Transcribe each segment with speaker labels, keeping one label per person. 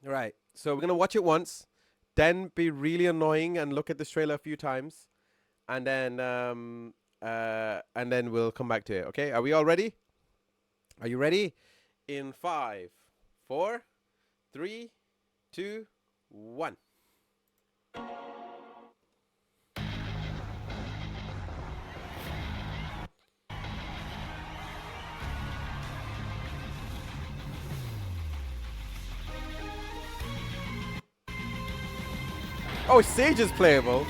Speaker 1: Right. So we're gonna watch it once, then be really annoying and look at this trailer a few times, and then we'll come back to it. Okay? Are we all ready? Are you ready? In five, four, three, two, one. Oh, Sage is playable.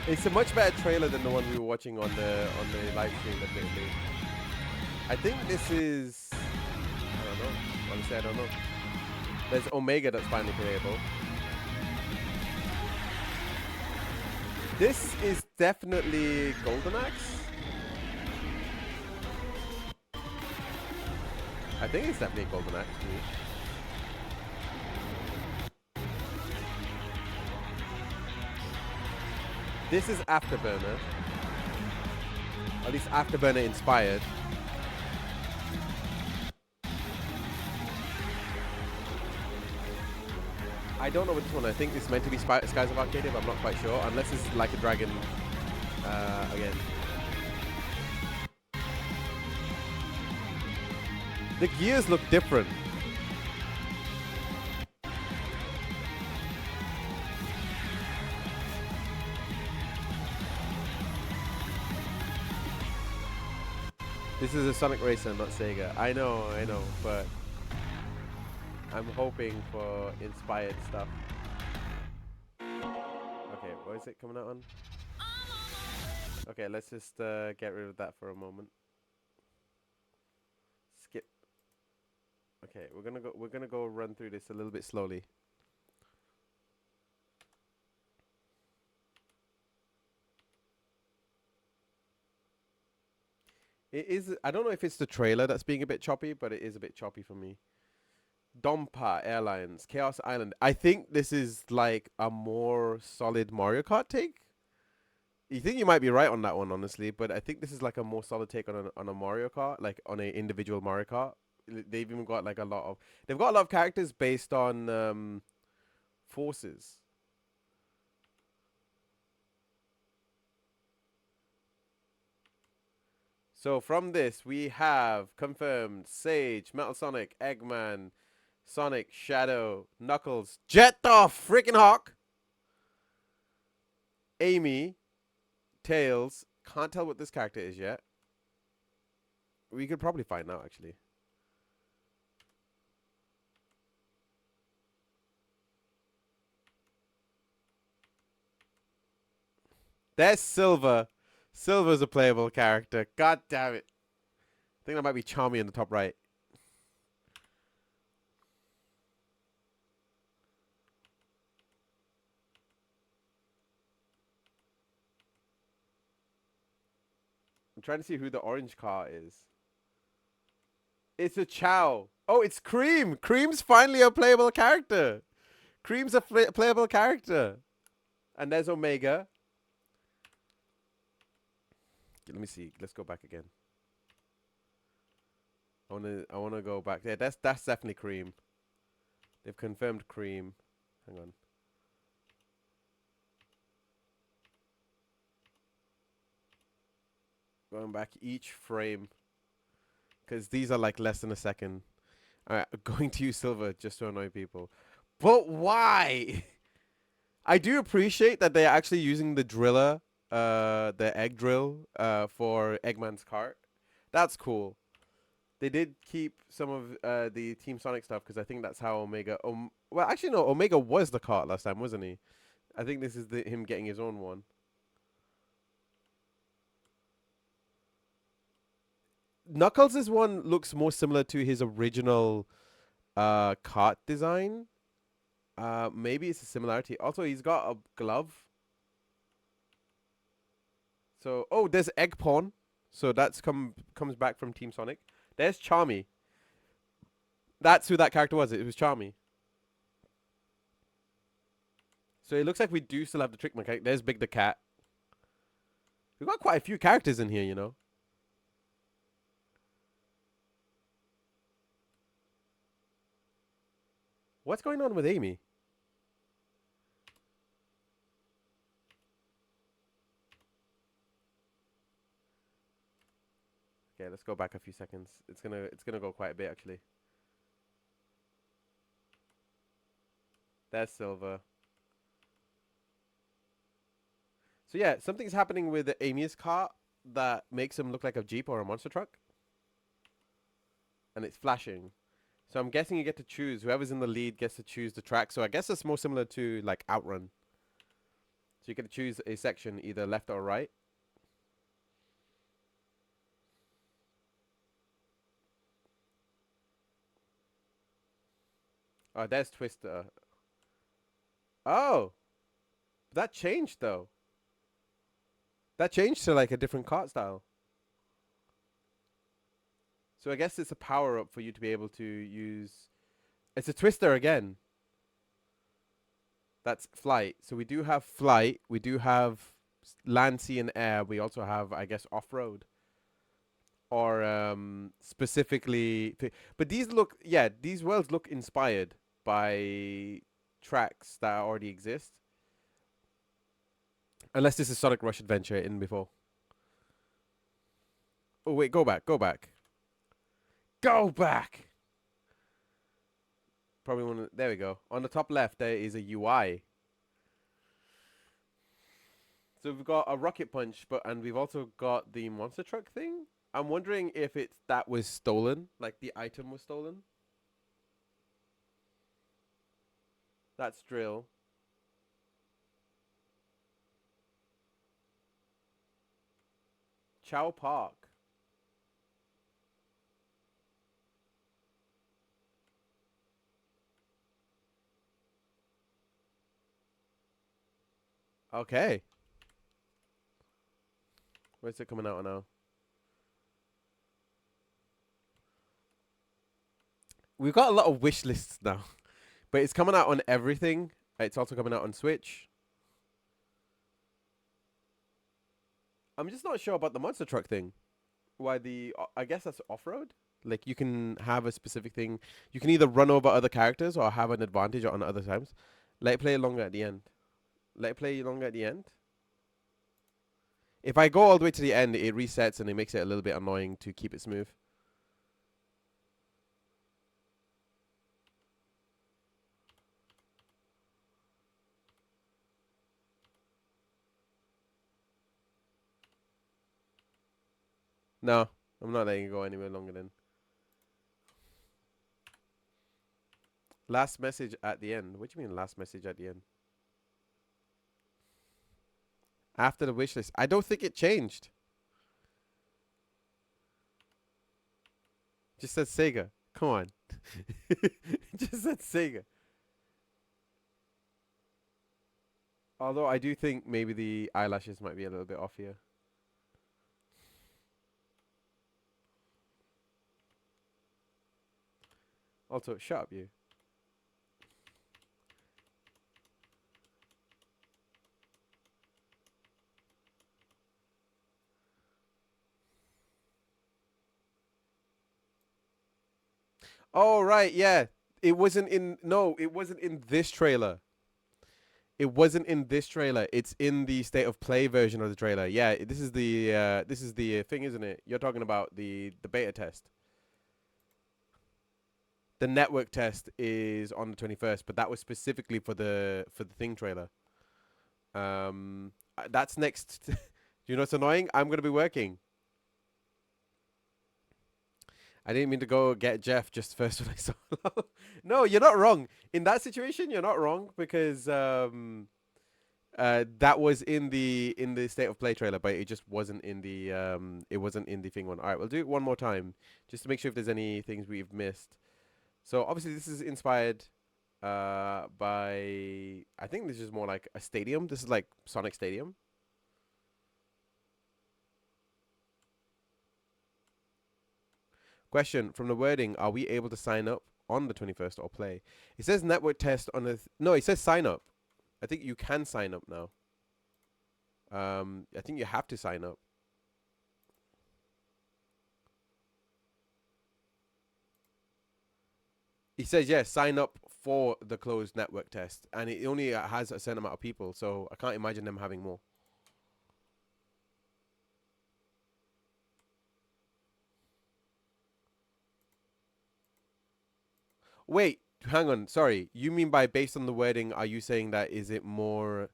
Speaker 1: It's a much better trailer than the one we were watching on the live stream, admittedly. I think this is. I don't know. Honestly, I don't know. There's Omega that's finally playable. This is definitely Golden Axe. I think it's definitely Golden Axe. This is Afterburner. At least Afterburner inspired. I don't know which one. I think it's meant to be Skies of Arcadia, but I'm not quite sure. Unless it's like a dragon again. The gears look different. This is a Sonic Racer, not Sega. I know, but I'm hoping for inspired stuff. Okay, what is it coming out on? Okay, let's just get rid of that for a moment. Skip. Okay, we're gonna go run through this a little bit slowly. It is. I don't know if it's the trailer that's being a bit choppy, but it is a bit choppy for me. Dompa Airlines, Chaos Island. I think this is like a more solid Mario Kart take. You think you might be right on that one, honestly, but I think this is like a more solid take on a Mario Kart, like on a individual Mario Kart. They've even got like a lot of they've got a lot of characters based on forces. So from this, we have confirmed Sage, Metal Sonic, Eggman, Sonic, Shadow, Knuckles, Jet the freaking Hawk, Amy, Tails. Can't tell what this character is yet. We could probably find out actually. There's Silver. Silver's a playable character. God damn it. I think that might be Charmy in the top right. I'm trying to see who the orange car is. It's a Chow. Oh, it's Cream. Cream's finally a playable character. Cream's a playable character. And there's Omega. Okay, let me see. Let's go back again. I wanna go back. Yeah, that's definitely Cream. They've confirmed Cream. Hang on. Going back each frame. Because these are like less than a second. Alright, going to use Silver just to annoy people. But why? I do appreciate that they're actually using the driller, the egg drill, for Eggman's cart. That's cool. They did keep some of the Team Sonic stuff because I think that's how Omega. Well, actually, no. Omega was the cart last time, wasn't he? I think this is him getting his own one. Knuckles' one looks more similar to his original cart design. Maybe it's a similarity. Also, he's got a glove. So, oh, there's Egg Pawn. So that's comes back from Team Sonic. There's Charmy. That's who that character was. It was Charmy. So it looks like we do still have the trick mechanic. There's Big the Cat. We've got quite a few characters in here, you know. What's going on with Amy? Okay, let's go back a few seconds. It's gonna go quite a bit actually. There's Silver. So yeah, something's happening with Amy's car that makes him look like a Jeep or a monster truck, and it's flashing. So I'm guessing you get to choose. Whoever's in the lead gets to choose the track. So I guess it's more similar to like Outrun. So you get to choose a section, either left or right. Oh, there's Twister. Oh, that changed though. That changed to like a different kart style. So I guess it's a power up for you to be able to use. It's a Twister again. That's flight. So we do have flight. We do have land, sea, and air. We also have, I guess, off road. Or specifically, but these look, yeah, these worlds look inspired by tracks that already exist. Unless this is Sonic Rush Adventure in before. Oh wait, go back, go back, go back. Probably one. There we go. On the top left, there is a UI. So we've got a rocket punch, and we've also got the monster truck thing. I'm wondering if it's that was stolen, like the item was stolen. That's drill. Chow Park. Okay. Where's it coming out now? We've got a lot of wish lists now, but it's coming out on everything. It's also coming out on Switch. I'm just not sure about the monster truck thing. Why I guess that's off road. Like you can have a specific thing. You can either run over other characters or have an advantage on other times. Let it play longer at the end. Let it play longer at the end. If I go all the way to the end, it resets and it makes it a little bit annoying to keep it smooth. No, I'm not letting it go anywhere longer than. Last message at the end. What do you mean last message at the end? After the wish list. I don't think it changed. Just said Sega. Come on. Just said Sega. Although I do think maybe the eyelashes might be a little bit off here. Also, shut up, you. Oh, right, yeah. It wasn't in. No, it wasn't in this trailer. It wasn't in this trailer. It's in the state of play version of the trailer. Yeah, this is the thing, isn't it? You're talking about the beta test. The network test is on the 21st, but that was specifically for the thing trailer. That's next. Do you know what's annoying? I'm gonna be working. I didn't mean to go get Jeff just first when I saw. No, you're not wrong. In that situation, you're not wrong because that was in the state of play trailer, but it just wasn't in the it wasn't in the thing one. All right, we'll do it one more time just to make sure if there's any things we've missed. So obviously this is inspired by, I think this is more like a stadium. This is like Sonic Stadium. Question from the wording: are we able to sign up on the 21st or play? It says network test on the no. It says sign up. I think you can sign up now. I think you have to sign up. He says, yes, sign up for the closed network test, and it only has a certain amount of people, so I can't imagine them having more. Wait, hang on. Sorry, you mean by based on the wording? Are you saying that is it more?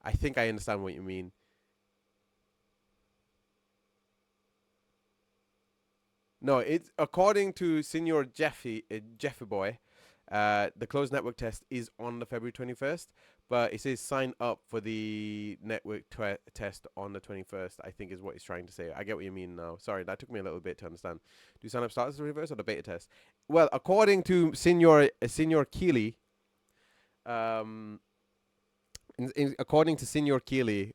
Speaker 1: I think I understand what you mean. No, it's according to Senior Jeffy boy. The closed network test is on the February 21st, but it says sign up for the network test on the 21st. I think is what he's trying to say. I get what you mean now. Sorry, that took me a little bit to understand. Do sign up start as the reverse or the beta test? Well, according to Senior Keeley, um, according to Senior Keeley,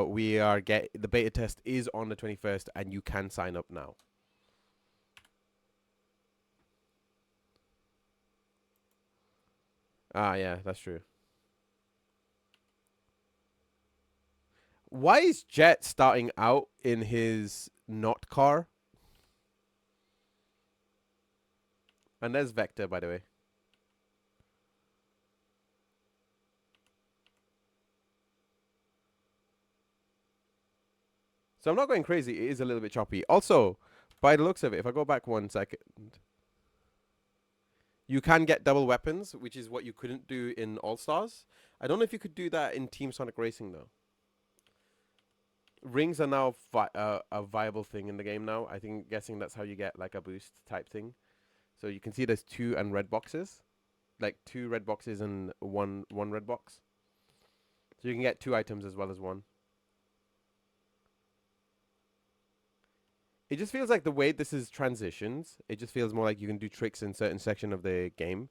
Speaker 1: we are get the beta test is on the 21st, and you can sign up now. Ah, yeah, that's true. Why is Jet starting out in his not car? And there's Vector, by the way. So I'm not going crazy. It is a little bit choppy. Also, by the looks of it, if I go back 1 second, you can get double weapons, which is what you couldn't do in All Stars. I don't know if you could do that in Team Sonic Racing though. Rings are now a viable thing in the game now. I think guessing that's how you get like a boost type thing. So you can see there's two and red boxes, like two red boxes and one red box. So you can get two items as well as one. It just feels like the way this is transitions, it just feels more like you can do tricks in certain section of the game,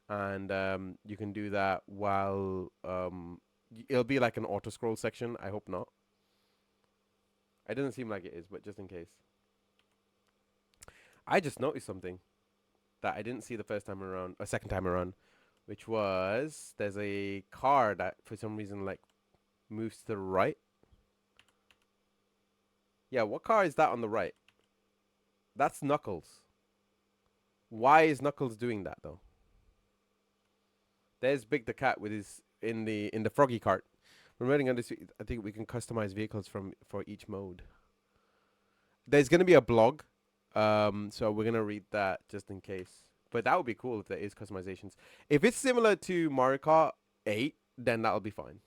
Speaker 1: and you can do that while it'll be like an auto scroll section. I hope not. It doesn't seem like it is, but just in case. I just noticed something that I didn't see the first time around, or second time around, which was there's a car that for some reason like moves to the right. Yeah, what car is that on the right? That's Knuckles. Why is Knuckles doing that though? There's Big the Cat with his in the froggy cart. When running on this, I think we can customize vehicles from for each mode. There's gonna be a blog, so we're gonna read that just in case. But that would be cool if there is customizations. If it's similar to Mario Kart 8, then that'll be fine.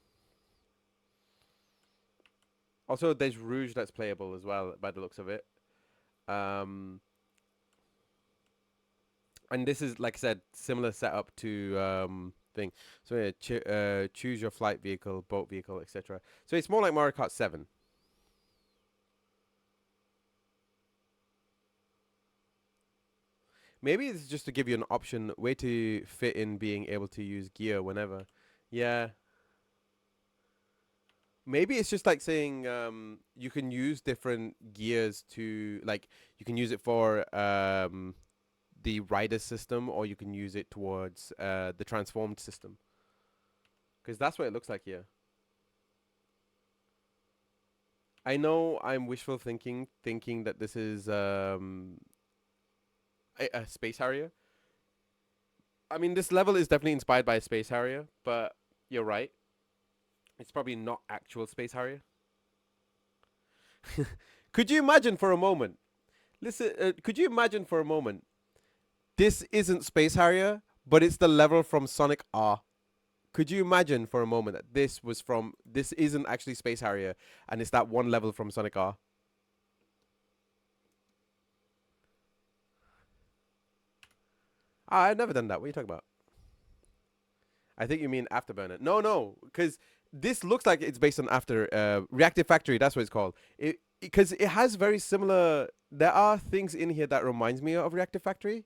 Speaker 1: Also, there's Rouge that's playable as well, by the looks of it. Um, and this is like I said, similar setup to thing. So yeah, choose your flight vehicle, boat vehicle, etc. So it's more like Mario Kart 7. Maybe it's just to give you an option, way to fit in being able to use gear whenever. Yeah. Maybe it's just like saying you can use different gears to like you can use it for the rider system or you can use it towards the transformed system. Because that's what it looks like here. I know I'm wishful thinking that this is a space harrier. I mean, this level is definitely inspired by a space harrier, but you're right. It's probably not actual space harrier. Could you imagine for a moment? Listen, could you imagine for a moment? This isn't Space Harrier, but it's the level from Sonic R. Could you imagine for a moment that this isn't actually Space Harrier and it's that one level from Sonic R? Ah, I've never done that. What are you talking about? I think you mean Afterburner. No, because this looks like it's based on After Reactive Factory. That's what it's called. Because it has very similar. There are things in here that reminds me of Reactive Factory.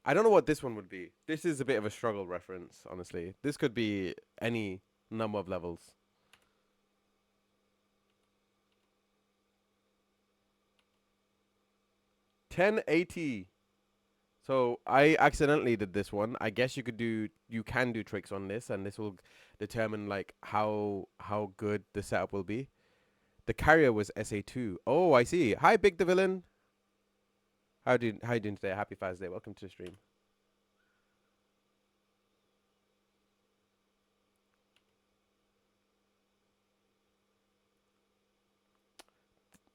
Speaker 1: I don't know what this one would be. This is a bit of a struggle reference, honestly. This could be any number of levels. 1080. So I accidentally did this one. I guess you can do tricks on this, and this will determine like how good the setup will be. The carrier was SA2. Oh, I see. Hi, Big the Villain. How you doing today? Happy Father's Day. Welcome to the stream.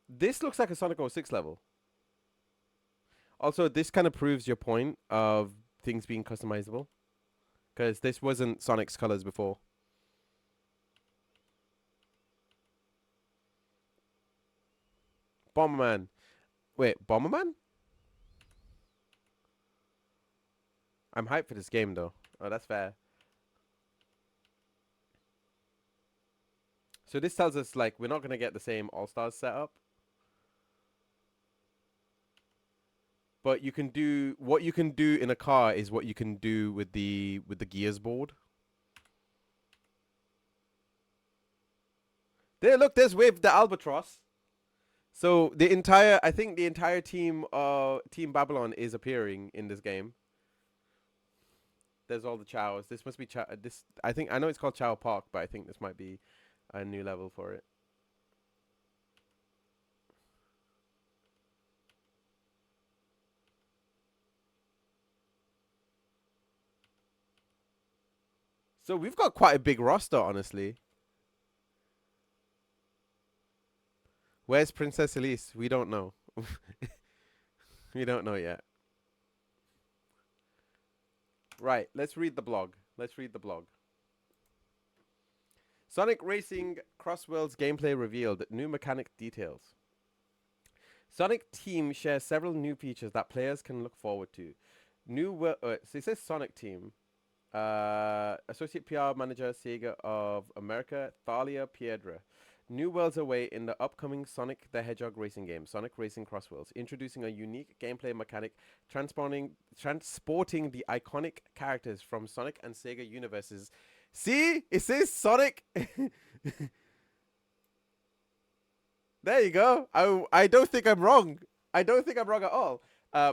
Speaker 1: This looks like a Sonic 06 level. Also, this kind of proves your point of things being customizable, because this wasn't Sonic's colors before. Bomberman. Wait, Bomberman? I'm hyped for this game though. Oh, that's fair. So this tells us like we're not gonna get the same All Stars setup, but you can do what you can do in a car is what you can do with the gears board. There, look, there's with the Albatross. So I think the entire Team Babylon is appearing in this game. There's all the Chows. This must be Chow. This I think I know it's called Chow Park, but I think this might be a new level for it. So we've got quite a big roster, honestly. Where's Princess Elise? We don't know. We don't know yet. Right, let's read the blog. Let's read the blog. Sonic Racing CrossWorlds gameplay revealed. New mechanic details. Sonic Team shares several new features that players can look forward to. So it says Sonic Team. Associate PR Manager, SEGA of America, Thalia Piedra. New worlds await in the upcoming Sonic the Hedgehog racing game, Sonic Racing CrossWorlds, introducing a unique gameplay mechanic transporting the iconic characters from Sonic and Sega universes. See? It says Sonic. There you go. I don't think I'm wrong. I don't think I'm wrong at all.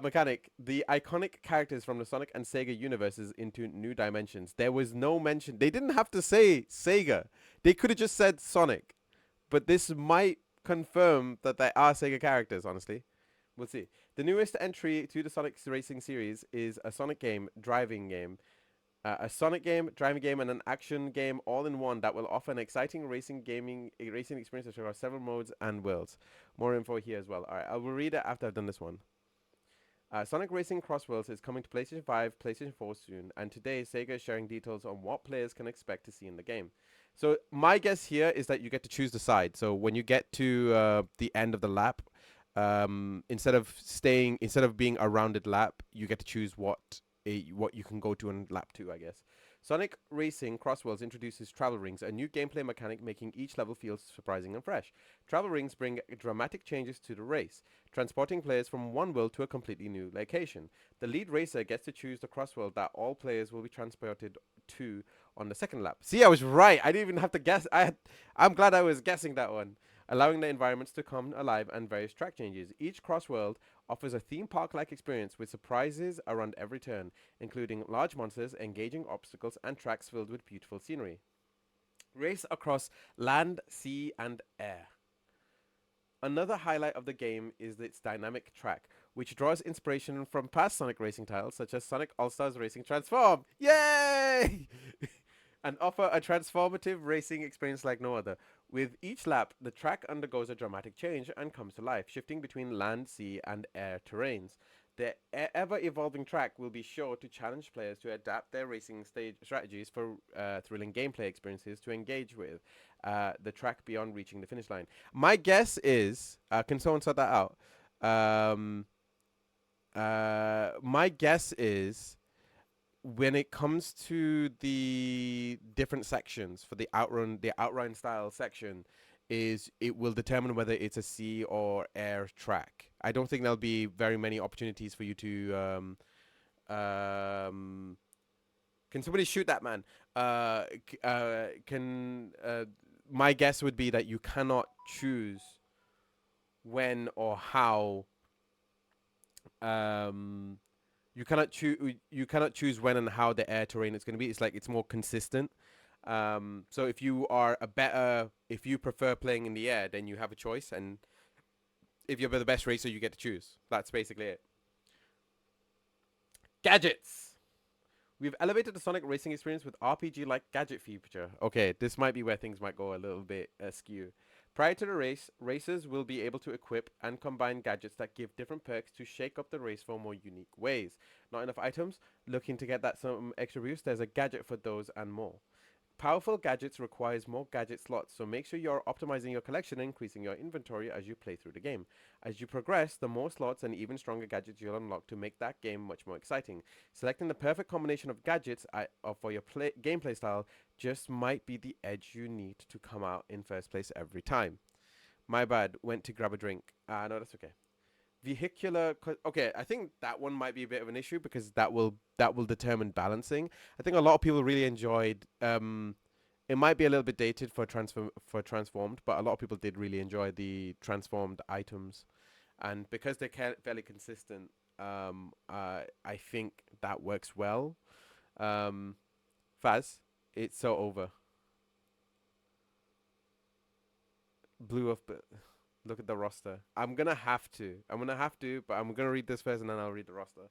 Speaker 1: Mechanic, the iconic characters from the Sonic and Sega universes into new dimensions. There was no mention. They didn't have to say Sega. They could have just said Sonic. But this might confirm that they are Sega characters, honestly. We'll see. The newest entry to the Sonic Racing series is a Sonic game, driving game. A Sonic game, driving game, and an action game all in one that will offer an exciting racing experience across several modes and worlds. More info here as well. All right, I will read it after I've done this one. Sonic Racing CrossWorlds is coming to PlayStation 5, PlayStation 4 soon, and today Sega is sharing details on what players can expect to see in the game. So my guess here is that you get to choose the side. So when you get to the end of the lap, instead of being a rounded lap, you get to choose what you can go to on lap 2, I guess. Sonic Racing CrossWorlds introduces travel rings, a new gameplay mechanic making each level feel surprising and fresh. Travel rings bring dramatic changes to the race, transporting players from one world to a completely new location. The lead racer gets to choose the crossworld that all players will be transported to on the second lap. See, I was right. I didn't even have to guess. I'm glad I was guessing that one. Allowing the environments to come alive and various track changes. Each crossworld offers a theme park-like experience with surprises around every turn, including large monsters, engaging obstacles, and tracks filled with beautiful scenery. Race across land, sea, and air. Another highlight of the game is its dynamic track, which draws inspiration from past Sonic racing titles such as Sonic All-Stars Racing Transform. Yay! And offer a transformative racing experience like no other. With each lap, the track undergoes a dramatic change and comes to life, shifting between land, sea, and air terrains. The ever-evolving track will be sure to challenge players to adapt their racing stage strategies for thrilling gameplay experiences to engage with the track beyond reaching the finish line. My guess is, can someone sort that out? My guess is when it comes to the different sections for the outrun style section, is it will determine whether it's a sea or air track. I don't think there'll be very many opportunities for you to can somebody shoot that man? Can My guess would be that you cannot choose when or how um you cannot choose when and how the air terrain is going to be. It's like it's more consistent. So if you are a better, if you prefer playing in the air, then you have a choice, and if you're the best racer, you get to choose. That's basically it. Gadgets. We've elevated the Sonic racing experience with RPG-like gadget feature. Okay, this might be where things might go a little bit askew. Prior to the race, racers will be able to equip and combine gadgets that give different perks to shake up the race for more unique ways. Not enough items? Looking to get that some extra boost? There's a gadget for those and more. Powerful gadgets requires more gadget slots, so make sure you're optimizing your collection and increasing your inventory as you play through the game. As you progress, the more slots and even stronger gadgets you'll unlock to make that game much more exciting. Selecting the perfect combination of gadgets for your gameplay style just might be the edge you need to come out in first place every time. My bad, went to grab a drink. No, that's okay. Okay, I think that one might be a bit of an issue because that will determine balancing. I think a lot of people really enjoyed it might be a little bit dated for transformed, but a lot of people did really enjoy the transformed items, and because they're fairly consistent, I think that works well. um Faz, it's so over. Blue of Look at the roster. I'm gonna have to, but I'm gonna read this first and then I'll read the roster.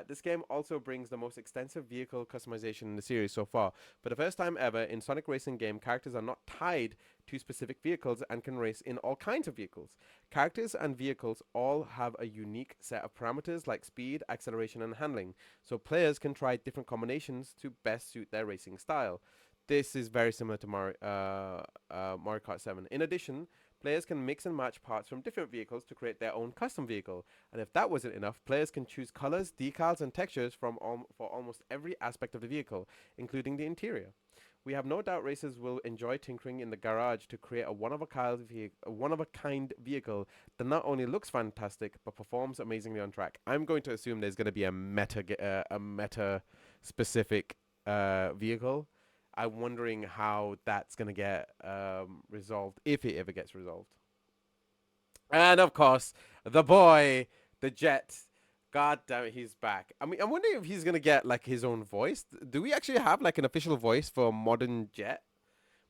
Speaker 1: This game also brings the most extensive vehicle customization in the series so far. For the first time ever in Sonic Racing game, characters are not tied to specific vehicles and can race in all kinds of vehicles. Characters and vehicles all have a unique set of parameters like speed, acceleration, and handling, so players can try different combinations to best suit their racing style. This is very similar to Mario Kart 7. In addition, players can mix and match parts from different vehicles to create their own custom vehicle. And if that wasn't enough, players can choose colors, decals, and textures for almost every aspect of the vehicle, including the interior. We have no doubt racers will enjoy tinkering in the garage to create a one of a kind vehicle that not only looks fantastic but performs amazingly on track. I'm going to assume there's going to be a meta specific vehicle. I'm wondering how that's going to get resolved, if it ever gets resolved. And of course, the boy, the Jet. God damn it, he's back. I mean, I'm wondering if he's gonna get like his own voice. Do we actually have like an official voice for modern Jet?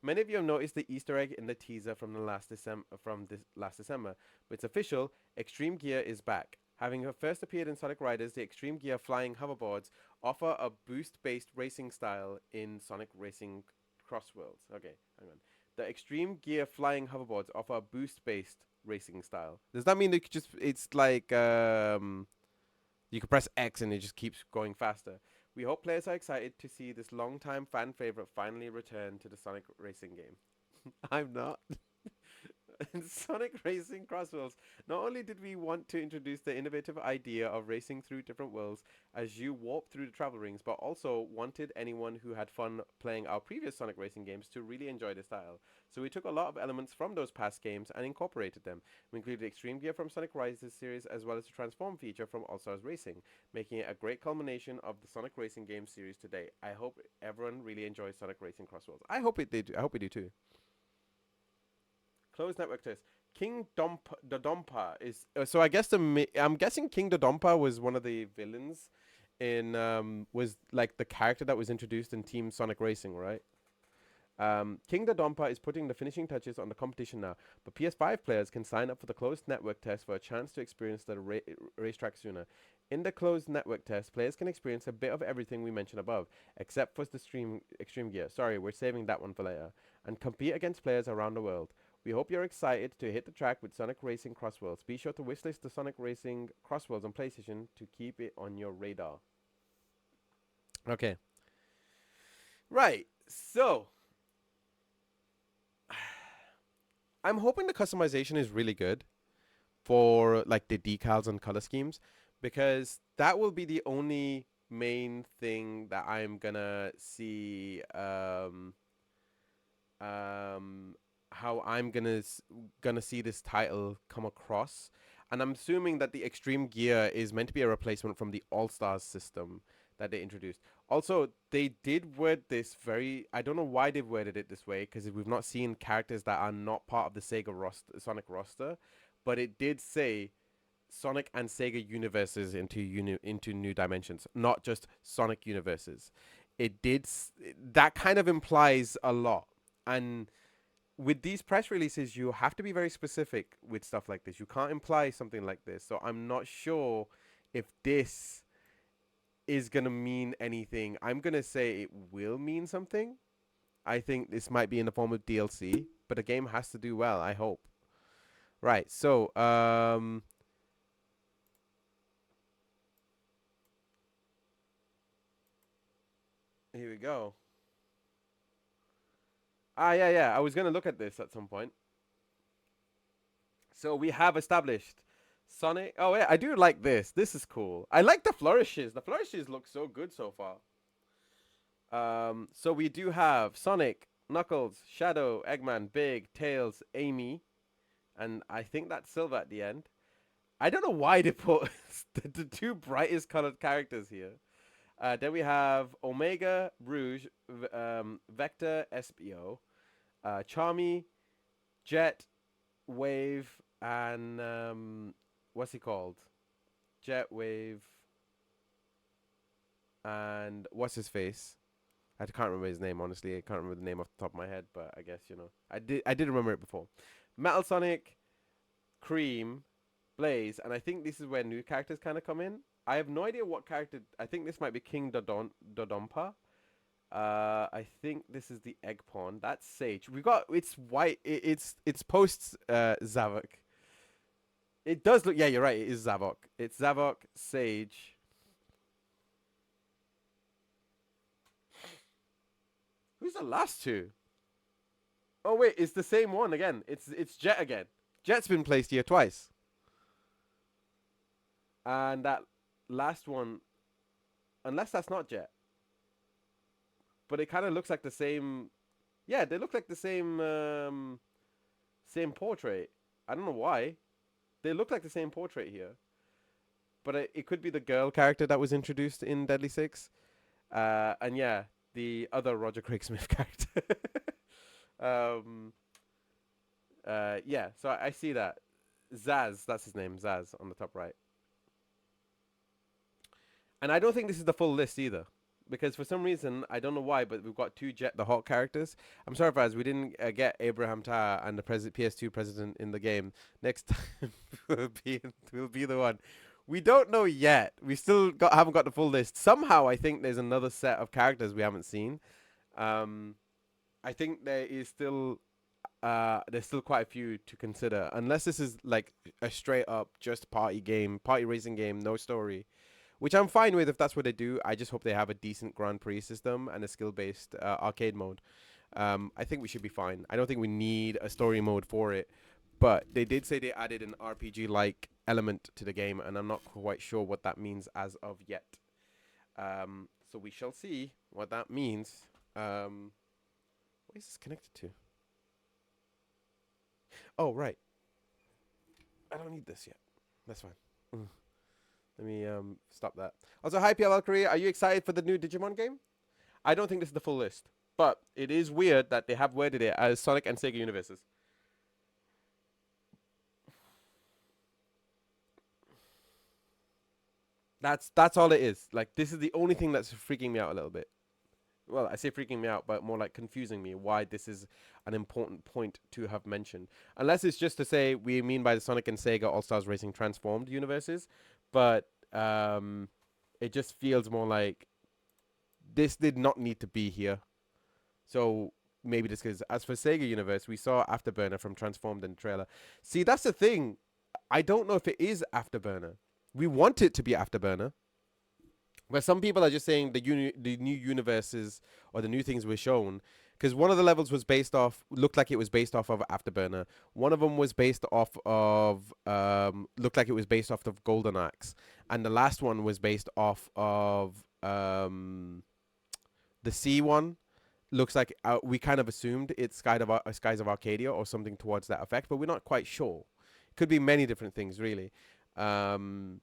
Speaker 1: Many of you have noticed the Easter egg in the teaser from this last December, but it's official. Extreme Gear is back. Having first appeared in Sonic Riders, the Extreme Gear flying hoverboards offer a boost-based racing style in Sonic Racing CrossWorlds. Okay, hang on. The Extreme Gear flying hoverboards offer a boost-based racing style. Does that mean they could just? It's like you can press X and it just keeps going faster. We hope players are excited to see this long-time fan favorite finally return to the Sonic Racing game. I'm not. In Sonic Racing CrossWorlds, not only did we want to introduce the innovative idea of racing through different worlds as you warp through the travel rings, but also wanted anyone who had fun playing our previous Sonic Racing games to really enjoy the style. So we took a lot of elements from those past games and incorporated them. We included Extreme Gear from Sonic Rises series as well as the Transform feature from All Stars Racing, making it a great culmination of the Sonic Racing game series today. I hope everyone really enjoys Sonic Racing CrossWorlds. I hope it did. I hope we do too. Closed network test. King Dodonpa is so I guess I'm guessing King Dodonpa was one of the villains in was like the character that was introduced in Team Sonic Racing, right? King Dodonpa is putting the finishing touches on the competition now, but PS5 players can sign up for the closed network test for a chance to experience the racetrack sooner. In the closed network test, players can experience a bit of everything we mentioned above, except for the extreme gear. Sorry, we're saving that one for later. And compete against players around the world. We hope you're excited to hit the track with Sonic Racing CrossWorlds. Be sure to wishlist the Sonic Racing CrossWorlds on PlayStation to keep it on your radar. Okay. Right. So, I'm hoping the customization is really good for like the decals and color schemes because that will be the only main thing that I'm gonna see um how I'm gonna see this title come across. And I'm assuming that the Extreme Gear is meant to be a replacement from the All Stars system that they introduced. Also, they did word this very. I don't know why they've worded it this way because we've not seen characters that are not part of the Sega roster, Sonic roster, but it did say Sonic and Sega universes into new dimensions, not just Sonic universes. That kind of implies a lot. And with these press releases, you have to be very specific with stuff like this. You can't imply something like this. So I'm not sure if this is gonna mean anything. I'm gonna say it will mean something. I think this might be in the form of DLC, but the game has to do well, I hope. Right, so here we go. Yeah, yeah. I was gonna look at this at some point. So we have established Sonic. Oh yeah, I do like this. This is cool. I like the flourishes. The flourishes look so good so far. So we do have Sonic, Knuckles, Shadow, Eggman, Big, Tails, Amy, and I think that's Silver at the end. I don't know why they put the two brightest colored characters here. Then we have Omega, Rouge, Vector, SBO, Charmy, Jet, Wave, and what's he called? Jet, Wave, and what's his face? I can't remember his name, honestly. I can't remember the name off the top of my head, but I guess, I did remember it before. Metal Sonic, Cream, Blaze, and I think this is where new characters kind of come in. I have no idea what character. I think this might be King Dodonpa. I think this is the Egg Pawn. That's Sage. We got it's white. It's post Zavok. It does look. Yeah, you're right. It is Zavok. It's Zavok, Sage. Who's the last two? Oh wait, it's the same one again. It's Jet again. Jet's been placed here twice, and that last one, unless that's not Jet, but it kind of looks like the same. Yeah, they look like the same portrait. I don't know why. They look like the same portrait here, but it could be the girl character that was introduced in Deadly Six. And yeah, the other Roger Craig Smith character. um, yeah, so I see that. Zaz, that's his name, Zaz, on the top right. And I don't think this is the full list either. Because for some reason, I don't know why, but we've got two Jet the Hawk characters. I'm sorry, Faz, we didn't get Abraham Tah and the PS2 president in the game. Next time, will be the one. We don't know yet. We still haven't got the full list. Somehow, I think there's another set of characters we haven't seen. Um, I think there's still quite a few to consider. Unless this is like a straight up just party game, party racing game, no story, which I'm fine with if that's what they do. I just hope they have a decent Grand Prix system and a skill based arcade mode. I think we should be fine. I don't think we need a story mode for it. But they did say they added an RPG like element to the game, and I'm not quite sure what that means as of yet. So we shall see what that means. What is this connected to? Oh, right. I don't need this yet. That's fine. Mm. Let me stop that. Also, hi PLL Korea. Are you excited for the new Digimon game? I don't think this is the full list, but it is weird that they have worded it as Sonic and Sega universes. That's all it is. Like this is the only thing that's freaking me out a little bit. Well, I say freaking me out, but more like confusing me why this is an important point to have mentioned. Unless it's just to say we mean by the Sonic and Sega All Stars Racing transformed universes, but it just feels more like this did not need to be here. So maybe this because as for Sega Universe, we saw Afterburner from Transformed in the trailer. See, that's the thing. I don't know if it is Afterburner. We want it to be Afterburner. But some people are just saying the new universes or the new things were shown because one of the levels was based off looked like it was based off of Afterburner. One of them was based off of looked like it was based off of Golden Axe, and the last one was based off of the C one. Looks like we kind of assumed it's Skies of Arcadia or something towards that effect, but we're not quite sure. Could be many different things, really. Um,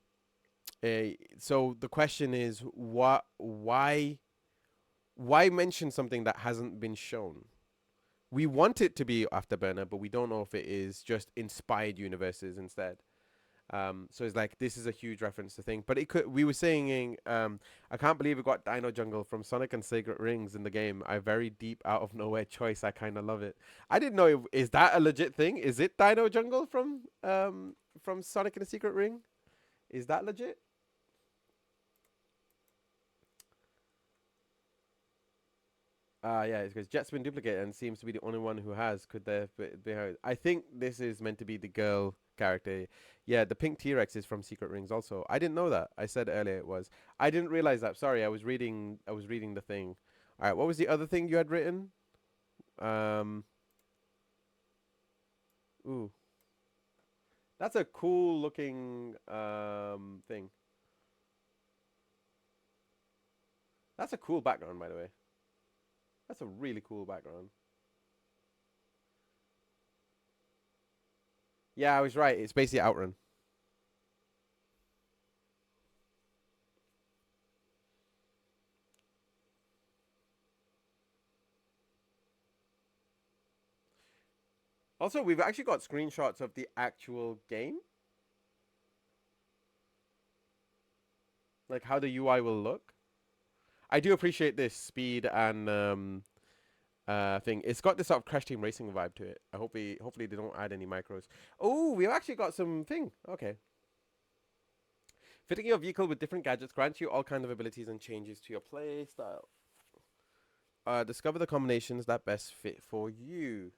Speaker 1: so the question is, why mention something that hasn't been shown? We want it to be Afterburner, but we don't know if it is just inspired universes instead. So it's like this is a huge reference to thing. But it could. We were saying, I can't believe we got Dino Jungle from Sonic and Secret Rings in the game. A very deep out of nowhere choice. I kind of love it. I didn't know. Is that a legit thing? Is it Dino Jungle from Sonic and the Secret Ring? Is that legit? Yeah, it's because Jet's been duplicated and seems to be the only one who has. Could there be? I think this is meant to be the girl character. Yeah, the pink T-Rex is from Secret Rings also. I didn't know that. I said earlier it was. I didn't realize that. Sorry, I was reading. I was reading the thing. All right, what was the other thing you had written? Um, ooh, that's a cool looking thing. That's a cool background, by the way. That's a really cool background. Yeah, I was right. It's basically Outrun. Also, we've actually got screenshots of the actual game, like how the UI will look. I do appreciate this speed and thing. It's got this sort of Crash Team Racing vibe to it. Hopefully they don't add any micros. Oh, we've actually got some thing. Okay. Fitting your vehicle with different gadgets grants you all kinds of abilities and changes to your play style. Discover the combinations that best fit for you.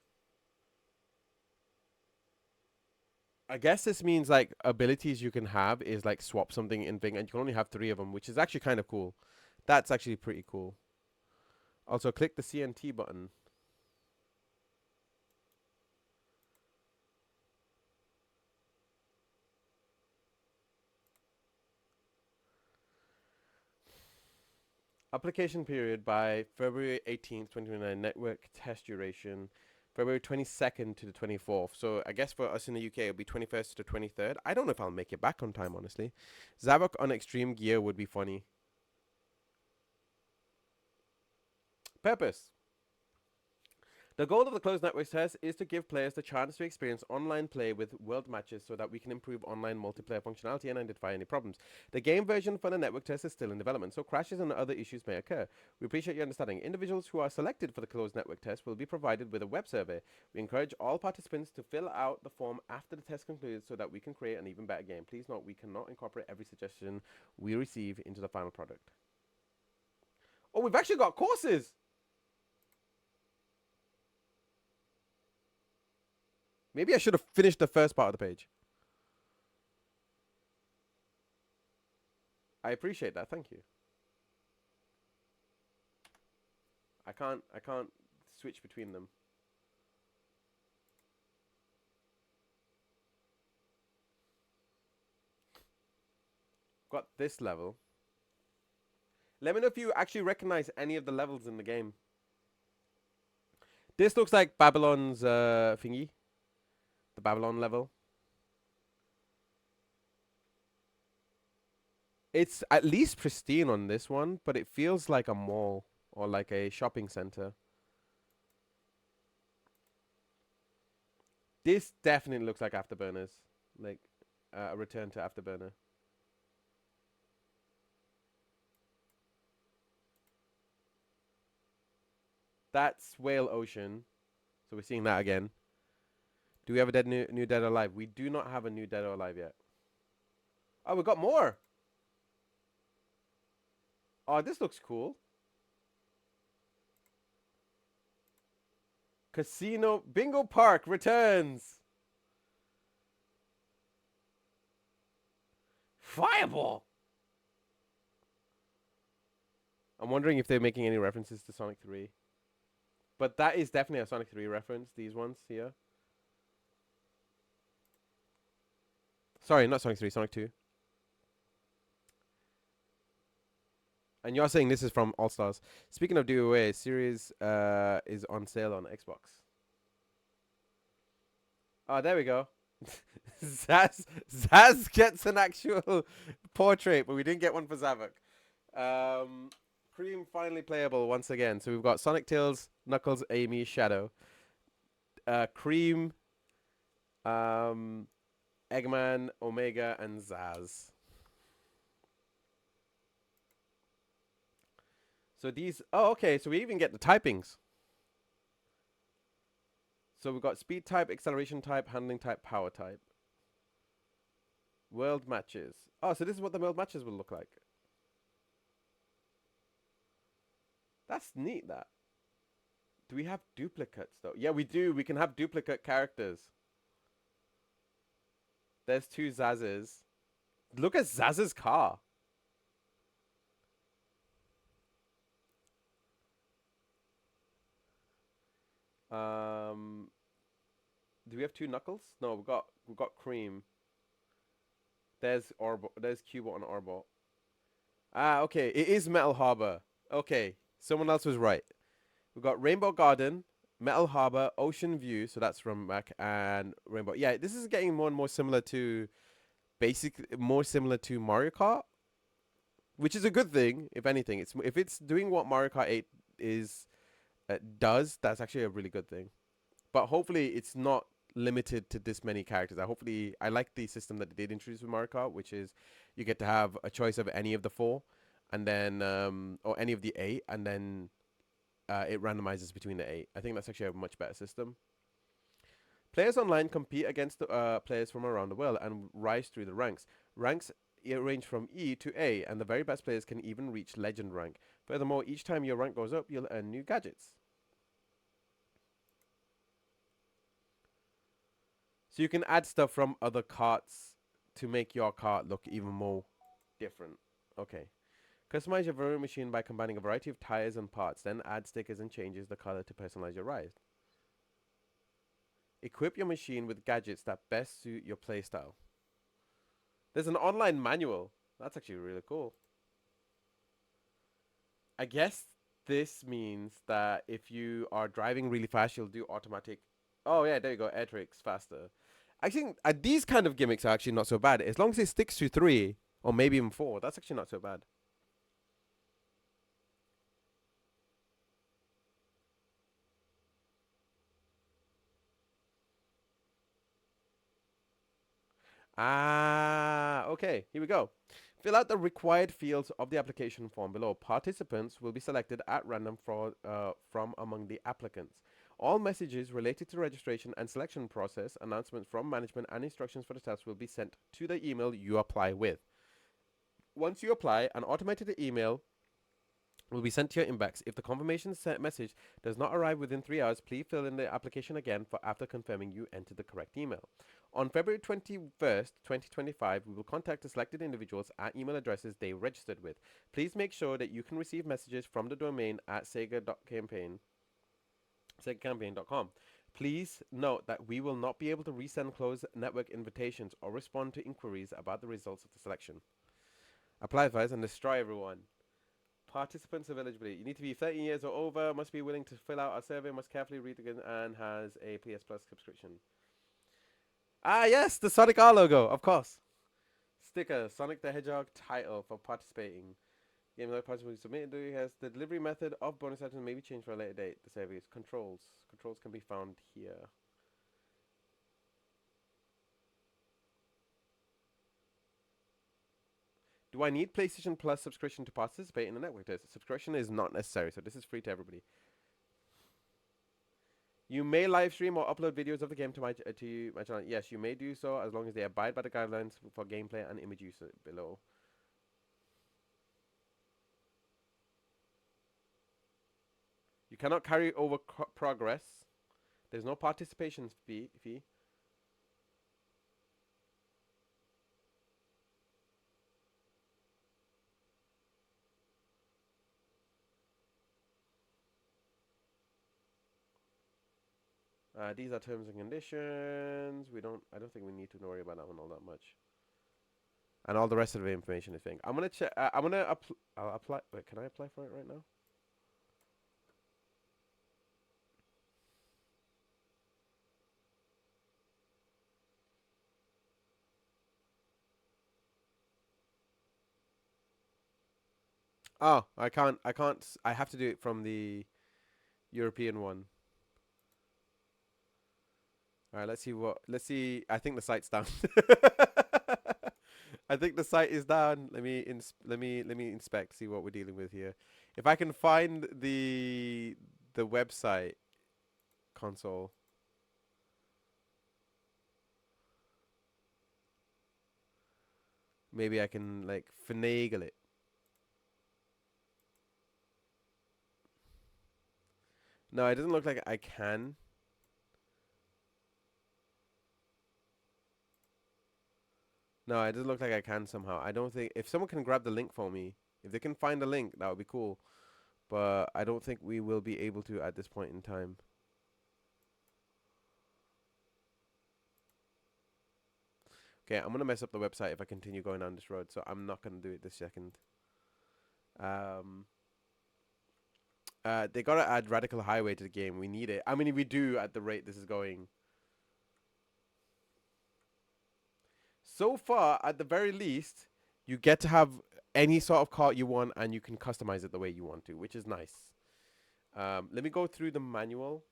Speaker 1: I guess this means like abilities you can have is like swap something in thing, and you can only have 3 of them, which is actually kind of cool. That's actually pretty cool. Also, click the CNT button. Application period by February 18th, 2029. Network test duration February 22nd to the 24th. So I guess for us in the UK, it'll be 21st to the 23rd. I don't know if I'll make it back on time, honestly. Zavok on extreme gear would be funny. Purpose. The goal of the closed network test is to give players the chance to experience online play with world matches so that we can improve online multiplayer functionality and identify any problems. The game version for the network test is still in development, so crashes and other issues may occur. We appreciate your understanding. Individuals who are selected for the closed network test will be provided with a web survey. We encourage all participants to fill out the form after the test concludes so that we can create an even better game. Please note we cannot incorporate every suggestion we receive into the final product. Oh, we've actually got courses! Maybe I should have finished the first part of the page. I appreciate that. Thank you. I can't switch between them. Got this level. Let me know if you actually recognize any of the levels in the game. This looks like Babylon's thingy. The Babylon level. It's at least pristine on this one, but it feels like a mall or like a shopping center. This definitely looks like Afterburners. Like a return to Afterburner. That's Whale Ocean. So we're seeing that again. Do we have a new Dead or Alive? We do not have a new Dead or Alive yet. Oh, we got more. Oh, this looks cool. Casino Bingo Park returns. Fireball. I'm wondering if they're making any references to Sonic 3. But that is definitely a Sonic 3 reference, these ones here. Sorry, not Sonic 3, Sonic 2. And you're saying this is from All Stars. Speaking of DOA, series is on sale on Xbox. Oh, there we go. Zaz gets an actual portrait, but we didn't get one for Zavok. Cream finally playable once again. So we've got Sonic, Tails, Knuckles, Amy, Shadow. Cream, Eggman, Omega, and Zaz. So these. Oh, okay. So we even get the typings. So we've got speed type, acceleration type, handling type, power type. World matches. Oh, so this is what the world matches will look like. That's neat. That. Do we have duplicates though? Yeah, we do. We can have duplicate characters. There's two Zazes. Look at Zaz's car. Um, do we have two Knuckles? No, we got Cream. There's Orbo. There's Cubot and Orbo. Ah, okay. It is Metal Harbor. Okay, someone else was right. We got Rainbow Garden, Metal Harbor, Ocean View. So that's from Mac and Rainbow. Yeah, this is getting more and more similar to more similar to Mario Kart, which is a good thing. If anything, if it's doing what Mario Kart 8 is does, that's actually a really good thing. But hopefully, it's not limited to this many characters. I like the system that they did introduce with Mario Kart, which is you get to have a choice of any of the four, and then or any of the eight, and then it randomizes between the eight. I think that's actually a much better system. Players online compete against players from around the world and rise through the ranks. Ranks range from E to A, and the very best players can even reach legend rank. Furthermore, each time your rank goes up, you'll earn new gadgets. So you can add stuff from other carts to make your cart look even more different. Okay. Customize your rowing machine by combining a variety of tires and parts. Then add stickers and changes the color to personalize your ride. Equip your machine with gadgets that best suit your playstyle. There's an online manual. That's actually really cool. I guess this means that if you are driving really fast, you'll do automatic. Oh yeah, there you go, air tricks faster. I think these kind of gimmicks are actually not so bad as long as it sticks to three or maybe even four. That's actually not so bad. Ah, okay. Here we go. Fill out the required fields of the application form below. Participants will be selected at random from among the applicants. All messages related to registration and selection process, announcements from management, and instructions for the test will be sent to the email you apply with. Once you apply, an automated email will be sent to your inbox. If the confirmation message does not arrive within 3 hours, please fill in the application again for after confirming you entered the correct email. On February 21st, 2025, we will contact the selected individuals at email addresses they registered with. Please make sure that you can receive messages from the domain at segacampaign.com. Please note that we will not be able to resend closed network invitations or respond to inquiries about the results of the selection. Apply advice and destroy everyone. Participants of eligibility. You need to be 13 years or over, must be willing to fill out a survey, must carefully read again, and has a PS Plus subscription. Ah, yes, the Sonic R logo, of course. Sticker, Sonic the Hedgehog title for participating. Game like participants submitted has the delivery method of bonus items may be changed for a later date. The survey is controls. Controls can be found here. Do I need PlayStation Plus subscription to participate in the network test? Subscription is not necessary, so this is free to everybody. You may live stream or upload videos of the game to my channel. Yes, you may do so as long as they abide by the guidelines for gameplay and image use below. You cannot carry over progress. There's no participation fee. These are terms and conditions. I don't think we need to worry about that one all that much. And all the rest of the information, I think. I'm gonna check. I'll apply. Wait, can I apply for it right now? Oh, I can't. I can't. I have to do it from the European one. All right, let's see what. Let's see. I think the site's down. I think the site is down. Let me inspect. See what we're dealing with here. If I can find the website console, maybe I can like finagle it. No, it doesn't look like I can. No, it doesn't look like I can somehow. I don't think if someone can grab the link for me, if they can find the link, that would be cool. But I don't think we will be able to at this point in time. Okay, I'm gonna mess up the website if I continue going down this road, so I'm not gonna do it this second. Um, they gotta add Radical Highway to the game. We need it. I mean, we do at the rate this is going. So far, at the very least, you get to have any sort of car you want, and you can customize it the way you want to, which is nice. Let me go through the manual.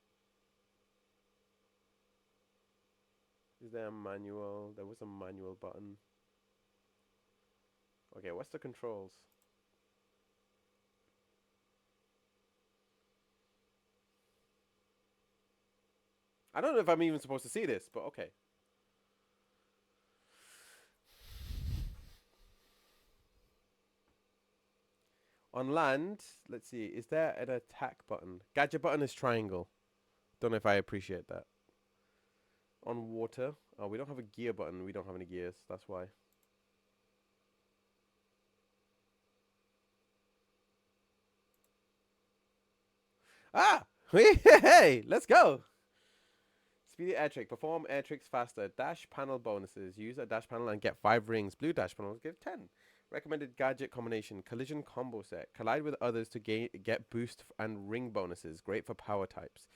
Speaker 1: Is there a manual? There was a manual button. Okay, what's the controls? I don't know if I'm even supposed to see this, but okay. On land, let's see. Is there an attack button? Gadget button is triangle. Don't know if I appreciate that. On water, oh, we don't have a gear button. We don't have any gears. That's why. Ah! Hey, let's go. Speedy air trick. Perform air tricks faster. Dash panel bonuses. Use a dash panel and get 5 rings. Blue dash panels give 10. Recommended gadget combination. Collision combo set. Collide with others to get boost and ring bonuses. Great for power types.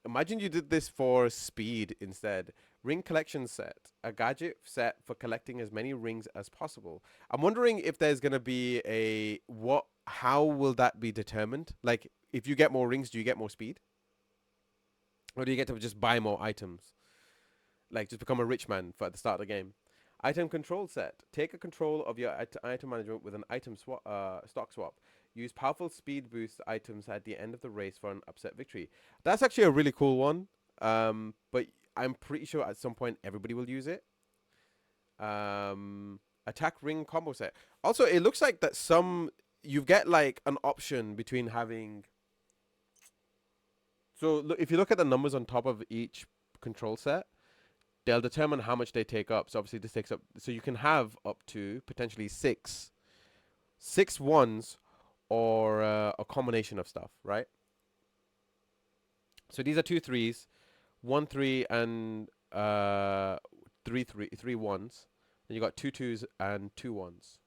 Speaker 1: Imagine you did this for speed instead. Ring collection set. A gadget set for collecting as many rings as possible. I'm wondering if there's going to be a what how will that be determined? Like if you get more rings, do you get more speed? Or do you get to just buy more items? Like just become a rich man for at the start of the game. Item control set. Take a control of your item management with an item stock swap. Use powerful speed boost items at the end of the race for an upset victory. That's actually a really cool one. But I'm pretty sure at some point everybody will use it. Attack ring combo set. Also, it looks like that you get like an option between having. So look, if you look at the numbers on top of each control set, they'll determine how much they take up. So obviously this takes up. So you can have up to potentially six ones, or a combination of stuff, right? So these are 2 3s, 1 3, and three ones. And you got 2 2s and 2 1s.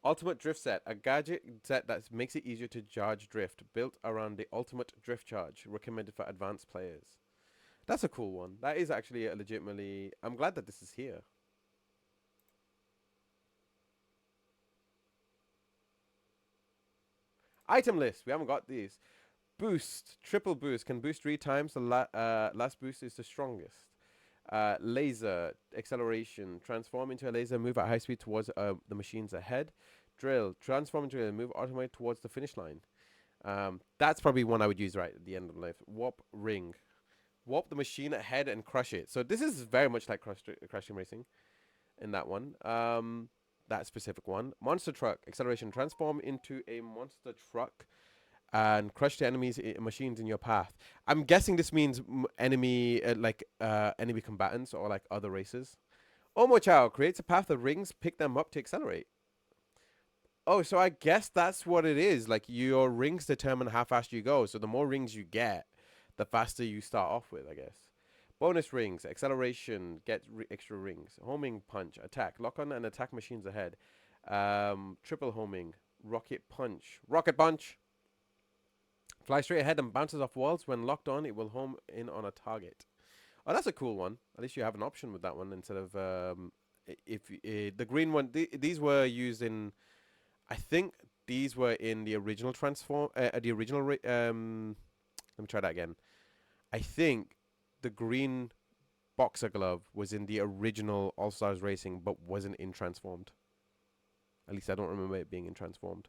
Speaker 1: Ultimate drift set, a gadget set that makes it easier to charge drift, built around the ultimate drift charge, recommended for advanced players. That's a cool one. That is actually a legitimately. I'm glad that this is here. Item list. We haven't got these. Boost, triple boost can boost 3 times. The last boost is the strongest. Laser, acceleration, transform into a laser, move at high speed towards the machines ahead. Drill, transform into a move automatically towards the finish line. That's probably one I would use right at the end of life. Warp ring, warp the machine ahead and crush it. So this is very much like Crash Team Racing in that one. That specific one. Monster truck, acceleration, transform into a monster truck and crush the enemies machines in your path. I'm guessing this means enemy enemy combatants or like other races. Omo Chow creates a path of rings, pick them up to accelerate. Oh, so I guess that's what it is. Like your rings determine how fast you go. So the more rings you get, the faster you start off with, I guess. Bonus rings, acceleration, get extra rings. Homing punch, attack, lock on and attack machines ahead. Triple homing, rocket punch. Fly straight ahead and bounces off walls. When locked on, it will home in on a target. Oh, that's a cool one. At least you have an option with that one instead of if the green one. These were used in. I think these were in the original transform. The original. Let me try that again. I think the green boxer glove was in the original All Stars Racing, but wasn't in Transformed. At least I don't remember it being in Transformed.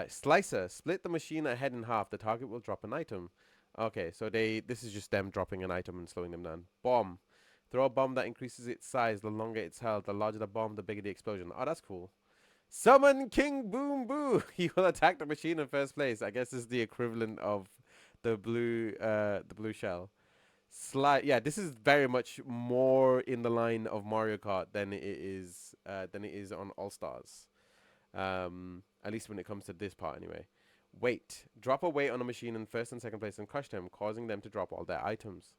Speaker 1: Slicer, split the machine ahead in half. The target will drop an item. Okay, so this is just them dropping an item and slowing them down. Bomb, throw a bomb that increases its size. The longer it's held, the larger the bomb, the bigger the explosion. Oh, that's cool. Summon King Boom Boo. He will attack the machine in first place. I guess this is the equivalent of the blue shell. Yeah, this is very much more in the line of Mario Kart than it is on All Stars. At least when it comes to this part, anyway. Weight. Drop a weight on a machine in first and second place and crush them, causing them to drop all their items.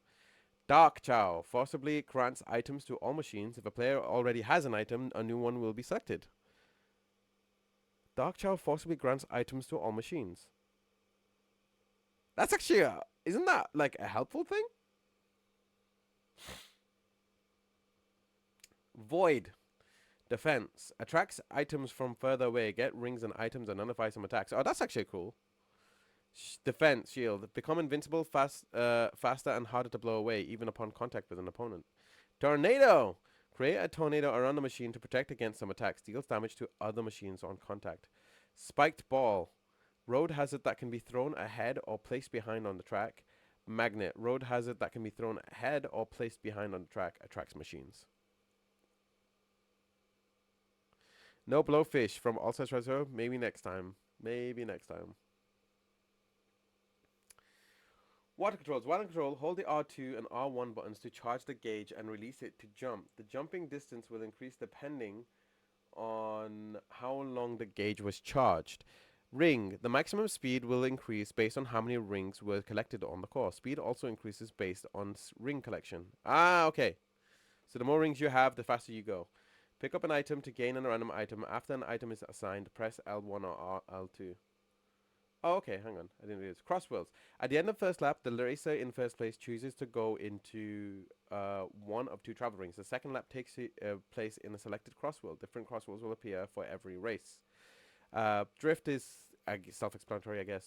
Speaker 1: Dark Chow. Forcibly grants items to all machines. If a player already has an item, a new one will be selected. Dark Chow forcibly grants items to all machines. That's actually isn't that like a helpful thing? Void. Defense. Attracts items from further away. Get rings and items and nullify some attacks. Oh, that's actually cool. Defense. Shield. Become invincible, faster and harder to blow away, even upon contact with an opponent. Tornado. Create a tornado around the machine to protect against some attacks. Deals damage to other machines on contact. Spiked ball. Road hazard that can be thrown ahead or placed behind on the track. Magnet. Road hazard that can be thrown ahead or placed behind on the track. Attracts machines. No blowfish from All Stars Retro. Maybe next time. Maybe next time. Water controls. Water control. Hold the R2 and R1 buttons to charge the gauge and release it to jump. The jumping distance will increase depending on how long the gauge was charged. Ring. The maximum speed will increase based on how many rings were collected on the course. Speed also increases based on ring collection. Ah, okay. So the more rings you have, the faster you go. Pick up an item to gain a random item. After an item is assigned, press L1 or L2. Oh, okay, hang on. I didn't realize. CrossWorlds. At the end of first lap, the racer in first place chooses to go into one of two travel rings. The second lap takes place in a selected CrossWorld. Different CrossWorlds will appear for every race. Drift is self-explanatory, I guess.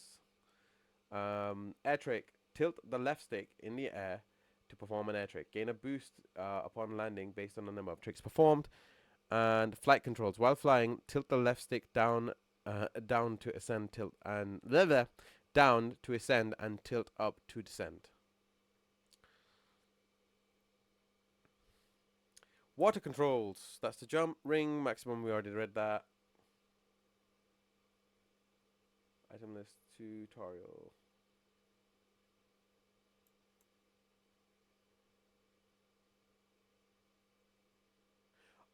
Speaker 1: Air trick. Tilt the left stick in the air to perform an air trick. Gain a boost upon landing based on the number of tricks performed. And flight controls. While flying, tilt the left stick down to ascend, tilt, and down to ascend and tilt up to descend. Water controls. That's the jump, ring, maximum. We already read that. Item list tutorial.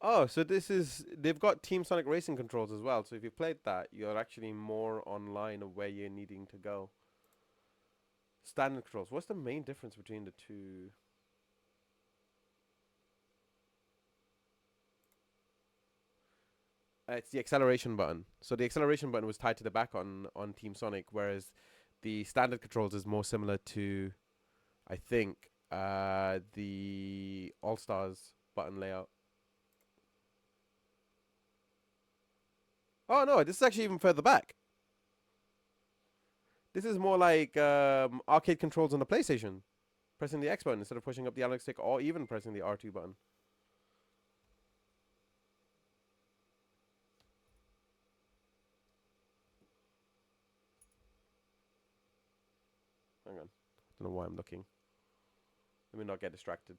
Speaker 1: Oh, so they've got Team Sonic Racing controls as well. So if you played that, you're actually more online of where you're needing to go. Standard controls. What's the main difference between the two? It's the acceleration button. So the acceleration button was tied to the back on Team Sonic, whereas the standard controls is more similar to, I think, the All Stars button layout. Oh no, this is actually even further back. This is more like arcade controls on the PlayStation. Pressing the X button instead of pushing up the analog stick or even pressing the R2 button. Hang on. I don't know why I'm looking. Let me not get distracted.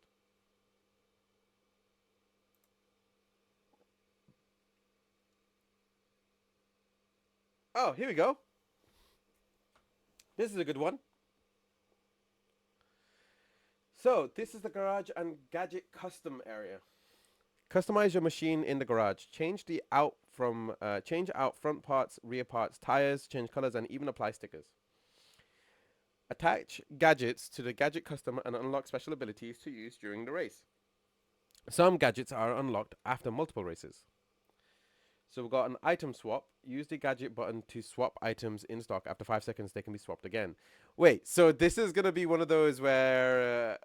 Speaker 1: Oh, here we go. This is a good one. So, this is the garage and gadget custom area. Customize your machine in the garage. Change out front parts, rear parts, tires, change colors, and even apply stickers. Attach gadgets to the gadget custom and unlock special abilities to use during the race. Some gadgets are unlocked after multiple races. So we've got an item swap. Use the gadget button to swap items in stock. After 5 seconds, they can be swapped again. Wait, so this is going to be one of those where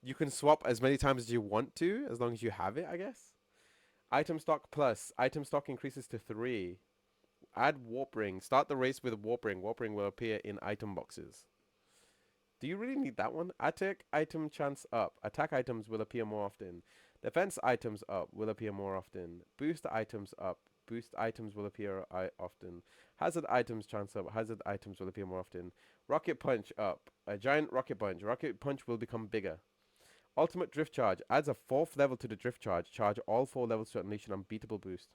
Speaker 1: you can swap as many times as you want to, as long as you have it, I guess. Item stock plus. Item stock increases to 3. Add warp ring. Start the race with warp ring. Warp ring will appear in item boxes. Do you really need that one? Attack item chance up. Attack items will appear more often. Defense items up will appear more often. Boost items up. Boost items will appear often. Hazard items chance up. Hazard items will appear more often. Rocket punch up. A giant rocket punch. Rocket punch will become bigger. Ultimate drift charge adds a 4th level to the drift charge. Charge all 4 levels to unleash an unbeatable boost.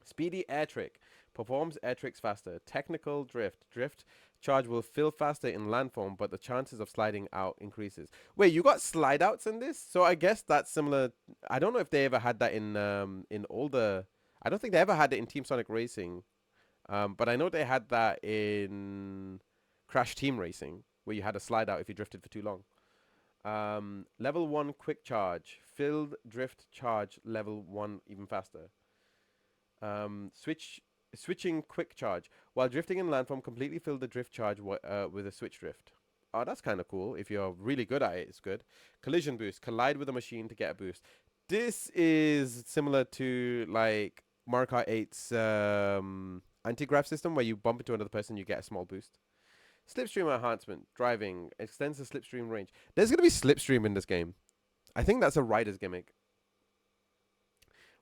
Speaker 1: Speedy air trick performs air tricks faster. Technical drift charge will fill faster in landform, but the chances of sliding out increases. Wait, you got slide outs in this? So I guess that's similar. I don't know if they ever had that in older. I don't think they ever had it in Team Sonic Racing. But I know they had that in Crash Team Racing, where you had a slide out if you drifted for too long. Level 1 quick charge. Filled drift charge level 1 even faster. Switching quick charge. While drifting in landform, completely fill the drift charge with a switch drift. Oh, that's kind of cool. If you're really good at it, it's good. Collision boost. Collide with a machine to get a boost. This is similar to like Mario Kart 8's anti-grav system, where you bump into another person, you get a small boost. Slipstream enhancement. Driving. Extends the slipstream range. There's going to be slipstream in this game. I think that's a rider's gimmick.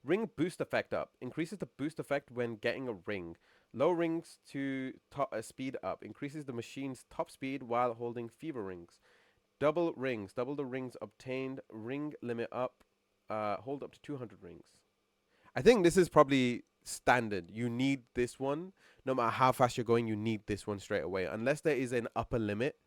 Speaker 1: Ring boost effect up. Increases the boost effect when getting a ring. Low rings to speed up. Increases the machine's top speed while holding fever rings. Double rings. Double the rings obtained. Ring limit up. Hold up to 200 rings. I think this is probably standard. You need this one. No matter how fast you're going, you need this one straight away. Unless there is an upper limit.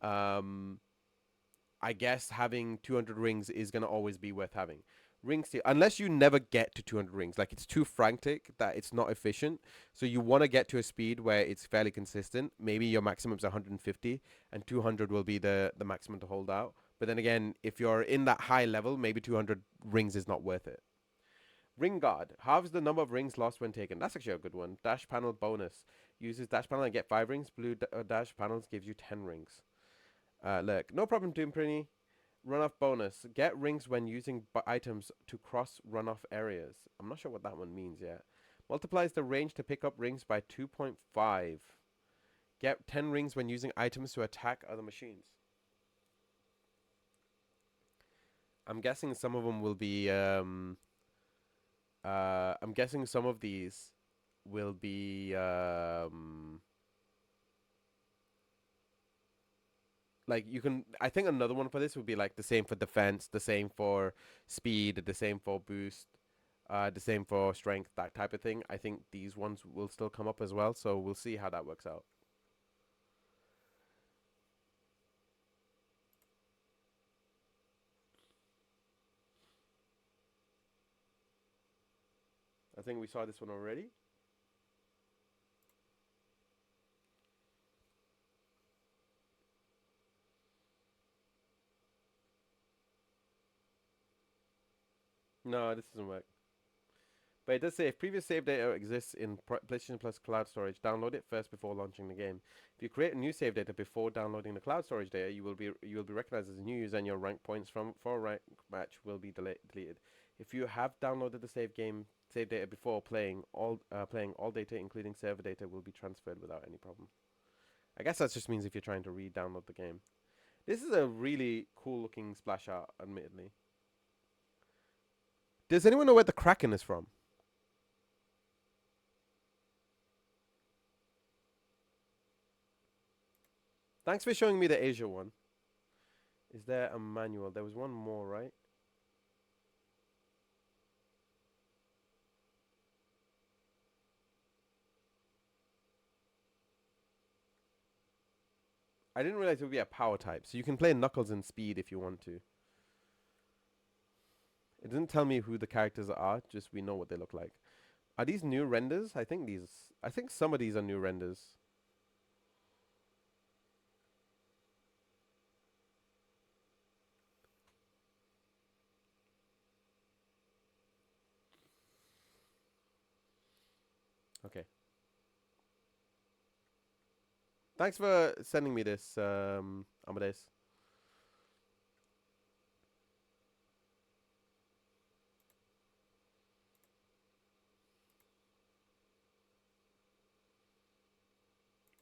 Speaker 1: I guess having 200 rings is going to always be worth having. Ring steal, unless you never get to 200 rings, like it's too frantic that it's not efficient. So you want to get to a speed where it's fairly consistent. Maybe your maximum is 150 and 200 will be the maximum to hold out. But then again, if you're in that high level, maybe 200 rings is not worth it. Ring guard halves the number of rings lost when taken. That's actually a good one. Dash panel bonus uses dash panel and get 5 rings. Blue dash panels gives you 10 rings. Look, no problem, Doom Prinny. Runoff bonus. Get rings when using items to cross runoff areas. I'm not sure what that one means yet. Multiplies the range to pick up rings by 2.5. Get 10 rings when using items to attack other machines. I'm guessing some of them will be... I'm guessing some of these will be... like you can, I think another one for this would be like the same for defense, the same for speed, the same for boost, the same for strength, that type of thing. I think these ones will still come up as well, so we'll see how that works out. I think we saw this one already. No, this doesn't work. But it does say if previous save data exists in PlayStation Plus cloud storage, download it first before launching the game. If you create a new save data before downloading the cloud storage data, you will be recognized as a new user, and your rank points for a rank match will be deleted. If you have downloaded the save data before playing all data, including server data, will be transferred without any problem. I guess that just means if you're trying to re-download the game. This is a really cool looking splash art, admittedly. Does anyone know where the Kraken is from? Thanks for showing me the Asia one. Is there a manual? There was one more, right? I didn't realize it would be a power type. So you can play Knuckles and Speed if you want to. It doesn't tell me who the characters are, just we know what they look like. Are these new renders? I think some of these are new renders. Okay. Thanks for sending me this, Amadeus.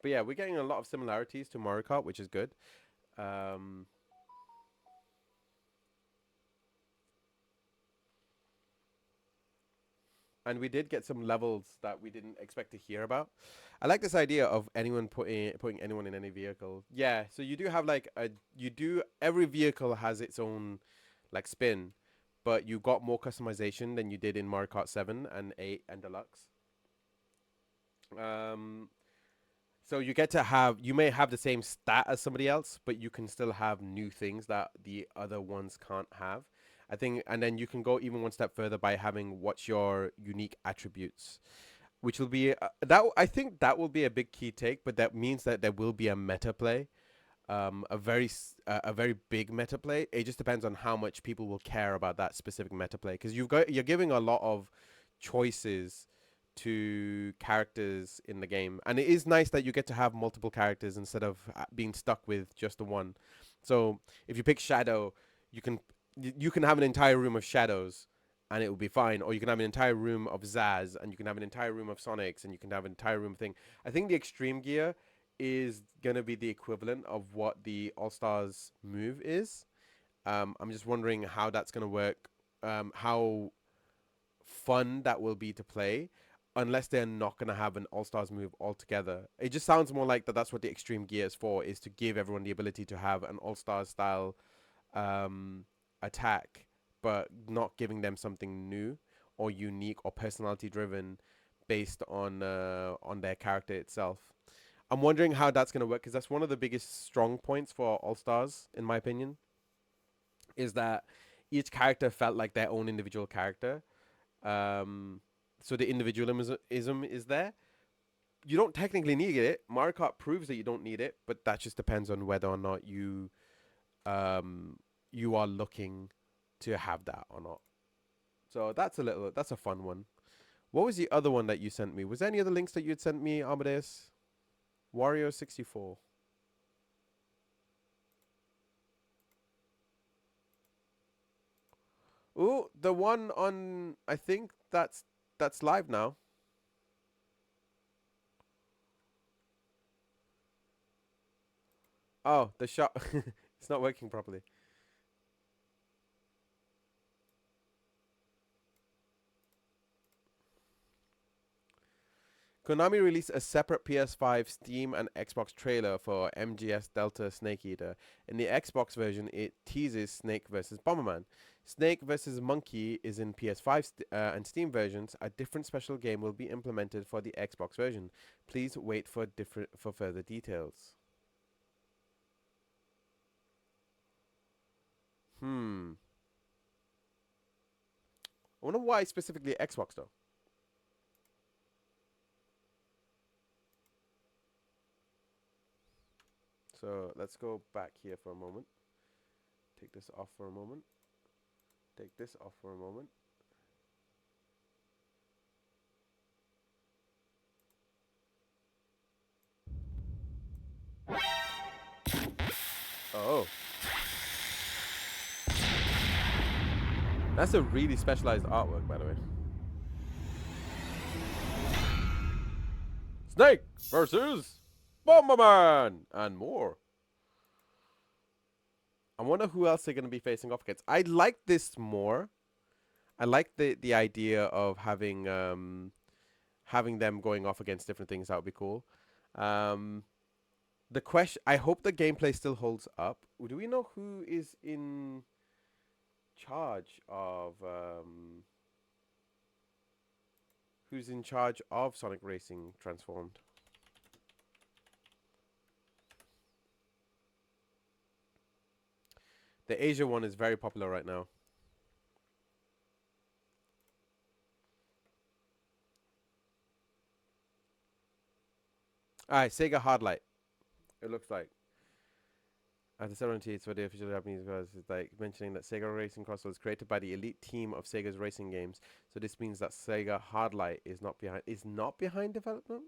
Speaker 1: But yeah, we're getting a lot of similarities to Mario Kart, which is good. Um, and we did get some levels that we didn't expect to hear about. I like this idea of anyone putting anyone in any vehicle. Yeah, so you do have like a you do every vehicle has its own like spin, but you got more customization than you did in Mario Kart 7 and 8 and Deluxe. Um, so you get to have you may have the same stat as somebody else, but you can still have new things that the other ones can't have. I think, and then you can go even one step further by having what's your unique attributes, which will be that I think that will be a big key take, but that means that there will be a meta play, a very big meta play. It just depends on how much people will care about that specific meta play because you're giving a lot of choices to characters in the game, and it is nice that you get to have multiple characters instead of being stuck with just the one. So if you pick Shadow, you can you can have an entire room of shadows and it will be fine, or you can have an entire room of Zaz, and you can have an entire room of Sonics, and you can have an entire room thing. I think the extreme gear is gonna be the equivalent of what the All Stars move is. I'm just wondering how that's gonna work, how fun that will be to play, unless they're not gonna have an All Stars move altogether. It just sounds more like that. That's what the extreme gear is for, is to give everyone the ability to have an All Stars style um, attack, but not giving them something new or unique or personality driven based on their character itself. I'm wondering how that's going to work because that's one of the biggest strong points for All Stars, in my opinion, is that each character felt like their own individual character. Um, so the individualism is there. You don't technically need it. Mario Kart proves that you don't need it, but that just depends on whether or not um, you are looking to have that or not. So that's a fun one. What was the other one that you sent me? Was there any other links that you had sent me, Amadeus? Wario 64. Oh, the one on I think that's live now. Oh, the shot it's not working properly. Konami released a separate PS5, Steam, and Xbox trailer for MGS Delta Snake Eater. In the Xbox version, it teases Snake versus Bomberman. Snake versus Monkey is in PS5 and Steam versions. A different special game will be implemented for the Xbox version. Please wait for further details. Hmm. I wonder why specifically Xbox though. So let's go back here for a moment. Take this off for a moment. Take this off for a moment. Oh, that's a really specialized artwork, by the way. Snake versus Bomberman and more. I wonder who else they're going to be facing off against. I like this more. I like the idea of having them going off against different things. That would be cool. Um, the question. I hope the gameplay still holds up. Do we know who is in charge of who's in charge of Sonic Racing Transformed? The Asia one is very popular right now. All right, Sega Hardlight. It looks like. At the 70s for the official Japanese version, it's like mentioning that Sega Racing CrossWorlds was created by the elite team of Sega's racing games. So this means that Sega Hardlight is not behind development.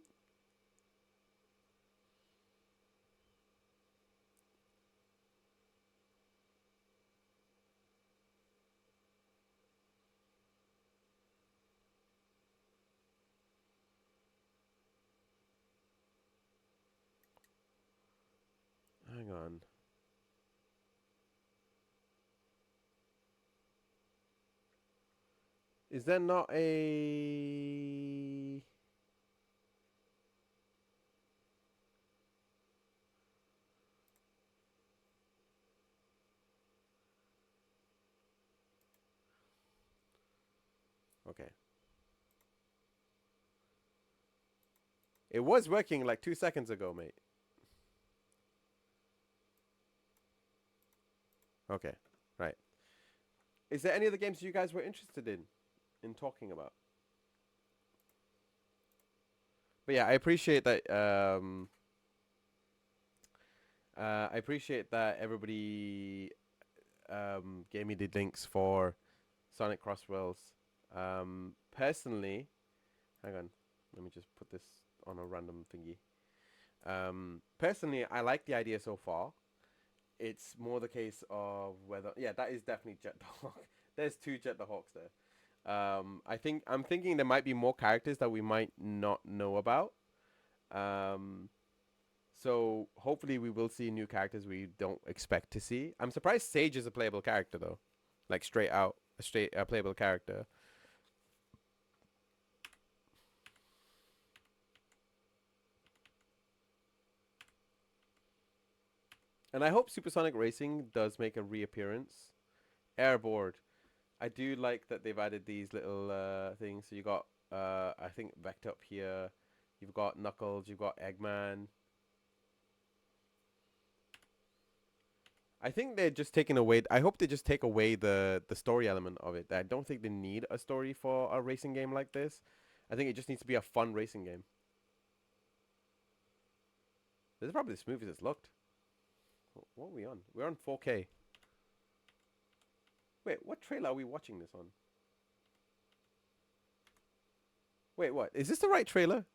Speaker 1: Hang on. Is there not a... Okay. It was working like 2 seconds ago, mate. Okay. Right. Is there any other games you guys were interested in talking about? But yeah, I appreciate that. I appreciate that everybody gave me the links for Sonic CrossWorlds. Personally, hang on, let me just put this on a random thingy. Personally, I like the idea so far. It's more the case of whether, yeah, that is definitely Jet the Hawk. There's two Jet the Hawks there. I'm thinking there might be more characters that we might not know about. Um, so hopefully we will see new characters we don't expect to see. I'm surprised Sage is a playable character though, like straight out a straight playable character. And I hope Supersonic Racing does make a reappearance. Airboard. I do like that they've added these little things. So you got I think Vector up here. You've got Knuckles. You've got Eggman. I think they're just taking away. I hope they just take away the story element of it. I don't think they need a story for a racing game like this. I think it just needs to be a fun racing game. This is probably the smoothest it's looked. What are we on? We're on 4K. Wait, what trailer are we watching this on? Wait, what? Is this the right trailer?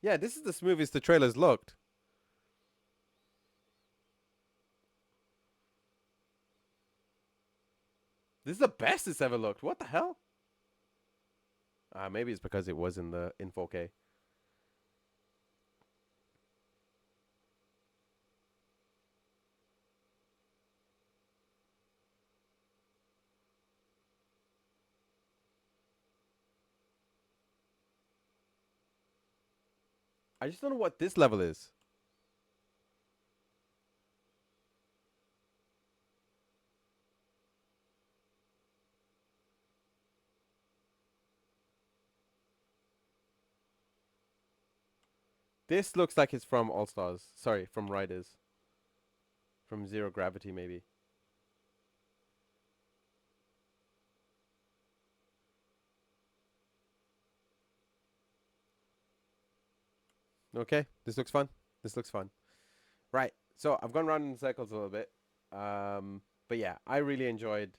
Speaker 1: Yeah, this is the smoothest the trailer's looked. This is the best it's ever looked. What the hell? Maybe it's because it was in 4K. I just don't know what this level is. This looks like it's from All Stars. Sorry, from Riders. From Zero Gravity, maybe. Okay, this looks fun. This looks fun. Right. So I've gone around in circles a little bit. But yeah, I really enjoyed.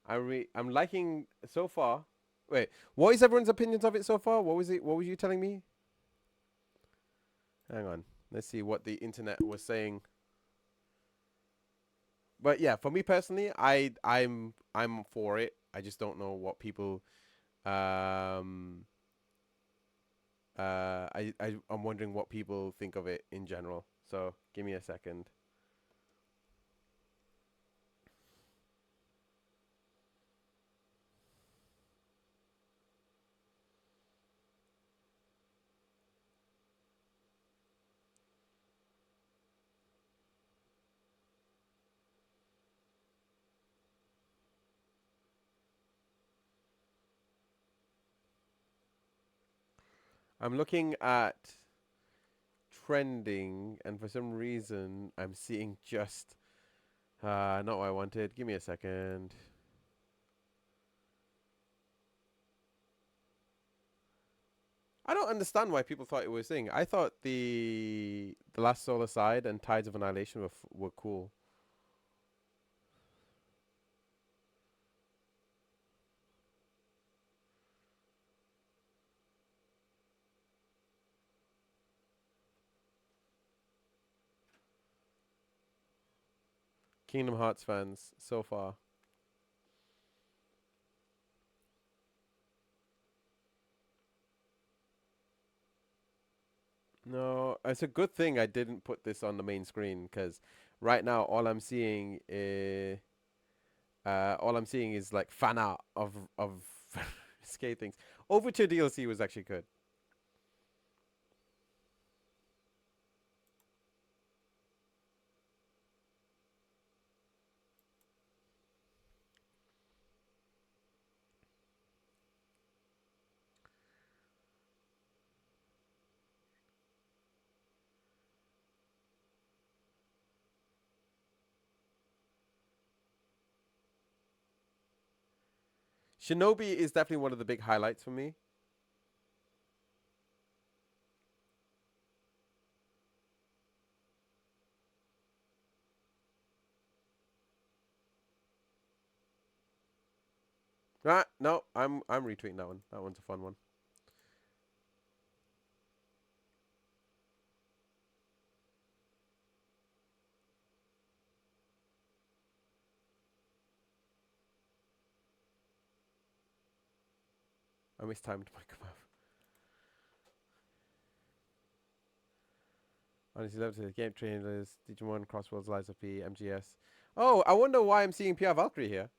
Speaker 1: I'm liking so far. Wait, what is everyone's opinions of it so far? What was it? What was you telling me? Hang on. Let's see what the internet was saying. But yeah, for me personally, I'm for it. I just don't know what people um I'm wondering what people think of it in general. So give me a second. I'm looking at trending, and for some reason, I'm seeing just not what I wanted. Give me a second. I don't understand why people thought it was thing. I thought the Last Solar Side and Tides of Annihilation were cool. Kingdom Hearts fans so far. No, it's a good thing I didn't put this on the main screen because right now all I'm seeing is like fan art of skate things. Overture DLC was actually good. Shinobi is definitely one of the big highlights for me. Ah, no, I'm retweeting that one. That one's a fun one. I mistimed my command. Honestly, love to game trailers, Digimon, CrossWorlds, Lies of P, MGS. Oh, I wonder why I'm seeing Pierre Valkyrie here.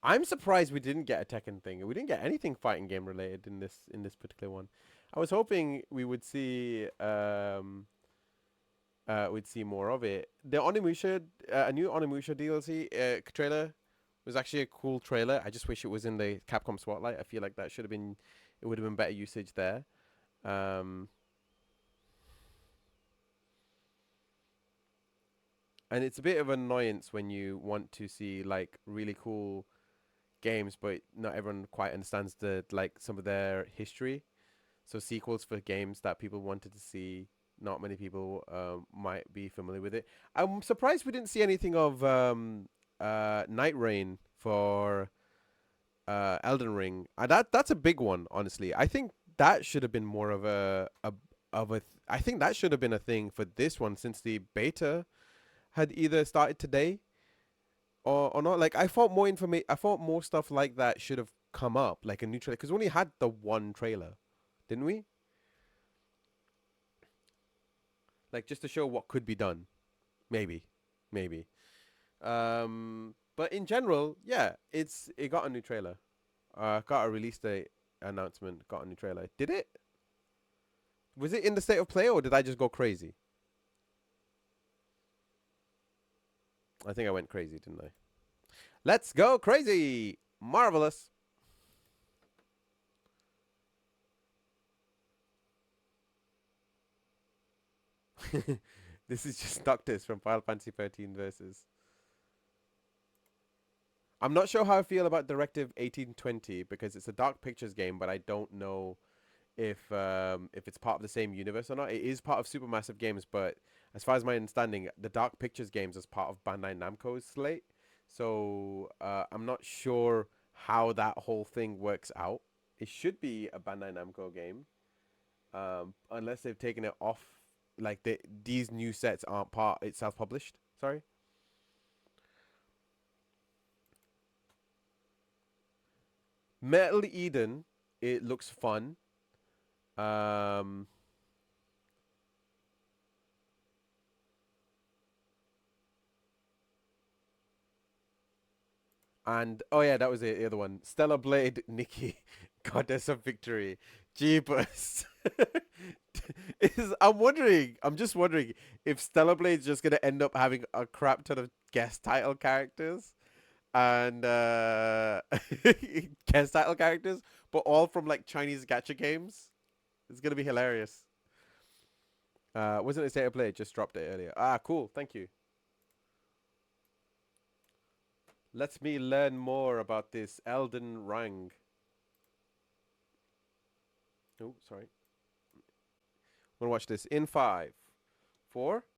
Speaker 1: I'm surprised we didn't get a Tekken thing. We didn't get anything fighting game related in this particular one. I was hoping we would see we'd see more of it. The Onimusha, a new Onimusha DLC trailer was actually a cool trailer. I just wish it was in the Capcom Spotlight. I feel like that should have been, it would have been better usage there. Um, and it's a bit of an annoyance when you want to see like really cool games, but not everyone quite understands the like some of their history. So sequels for games that people wanted to see, not many people might be familiar with it. I'm surprised we didn't see anything of Night Rain for Elden Ring. That's a big one, honestly. I think that should have been more of I think that should have been a thing for this one since the beta had either started today or not. Like I thought more stuff like that should have come up, like a new trailer, because we only had the one trailer, didn't we? Like just to show what could be done. Maybe, maybe. But in general, yeah, it got a new trailer. Got a release date announcement. Got a new trailer. Did it? Was it in the state of play or did I just go crazy? I think I went crazy, didn't I? Let's go crazy! Marvelous. This is just Noctis from Final Fantasy 13 versus. I'm not sure how I feel about Directive 1820 because it's a Dark Pictures game, but I don't know if it's part of the same universe or not. It is part of Supermassive Games, but as far as my understanding, the Dark Pictures games is part of Bandai Namco's slate. So I'm not sure how that whole thing works out. It should be a Bandai Namco game, unless they've taken it off. Like these new sets aren't part. It's self-published. Sorry. Metal Eden. It looks fun. Um, And oh yeah, that was it. The other one, Stellar Blade, Nikki, Goddess of Victory, Jeepers. I'm wondering. I'm just wondering if Stellar Blade's just gonna end up having a crap ton of guest title characters and guest title characters, but all from like Chinese gacha games. It's gonna be hilarious. Wasn't it State of Play? Just dropped it earlier. Ah, cool. Thank you. Let me learn more about this Elden Ring. Oh, sorry. I'm gonna watch this in 5, 4,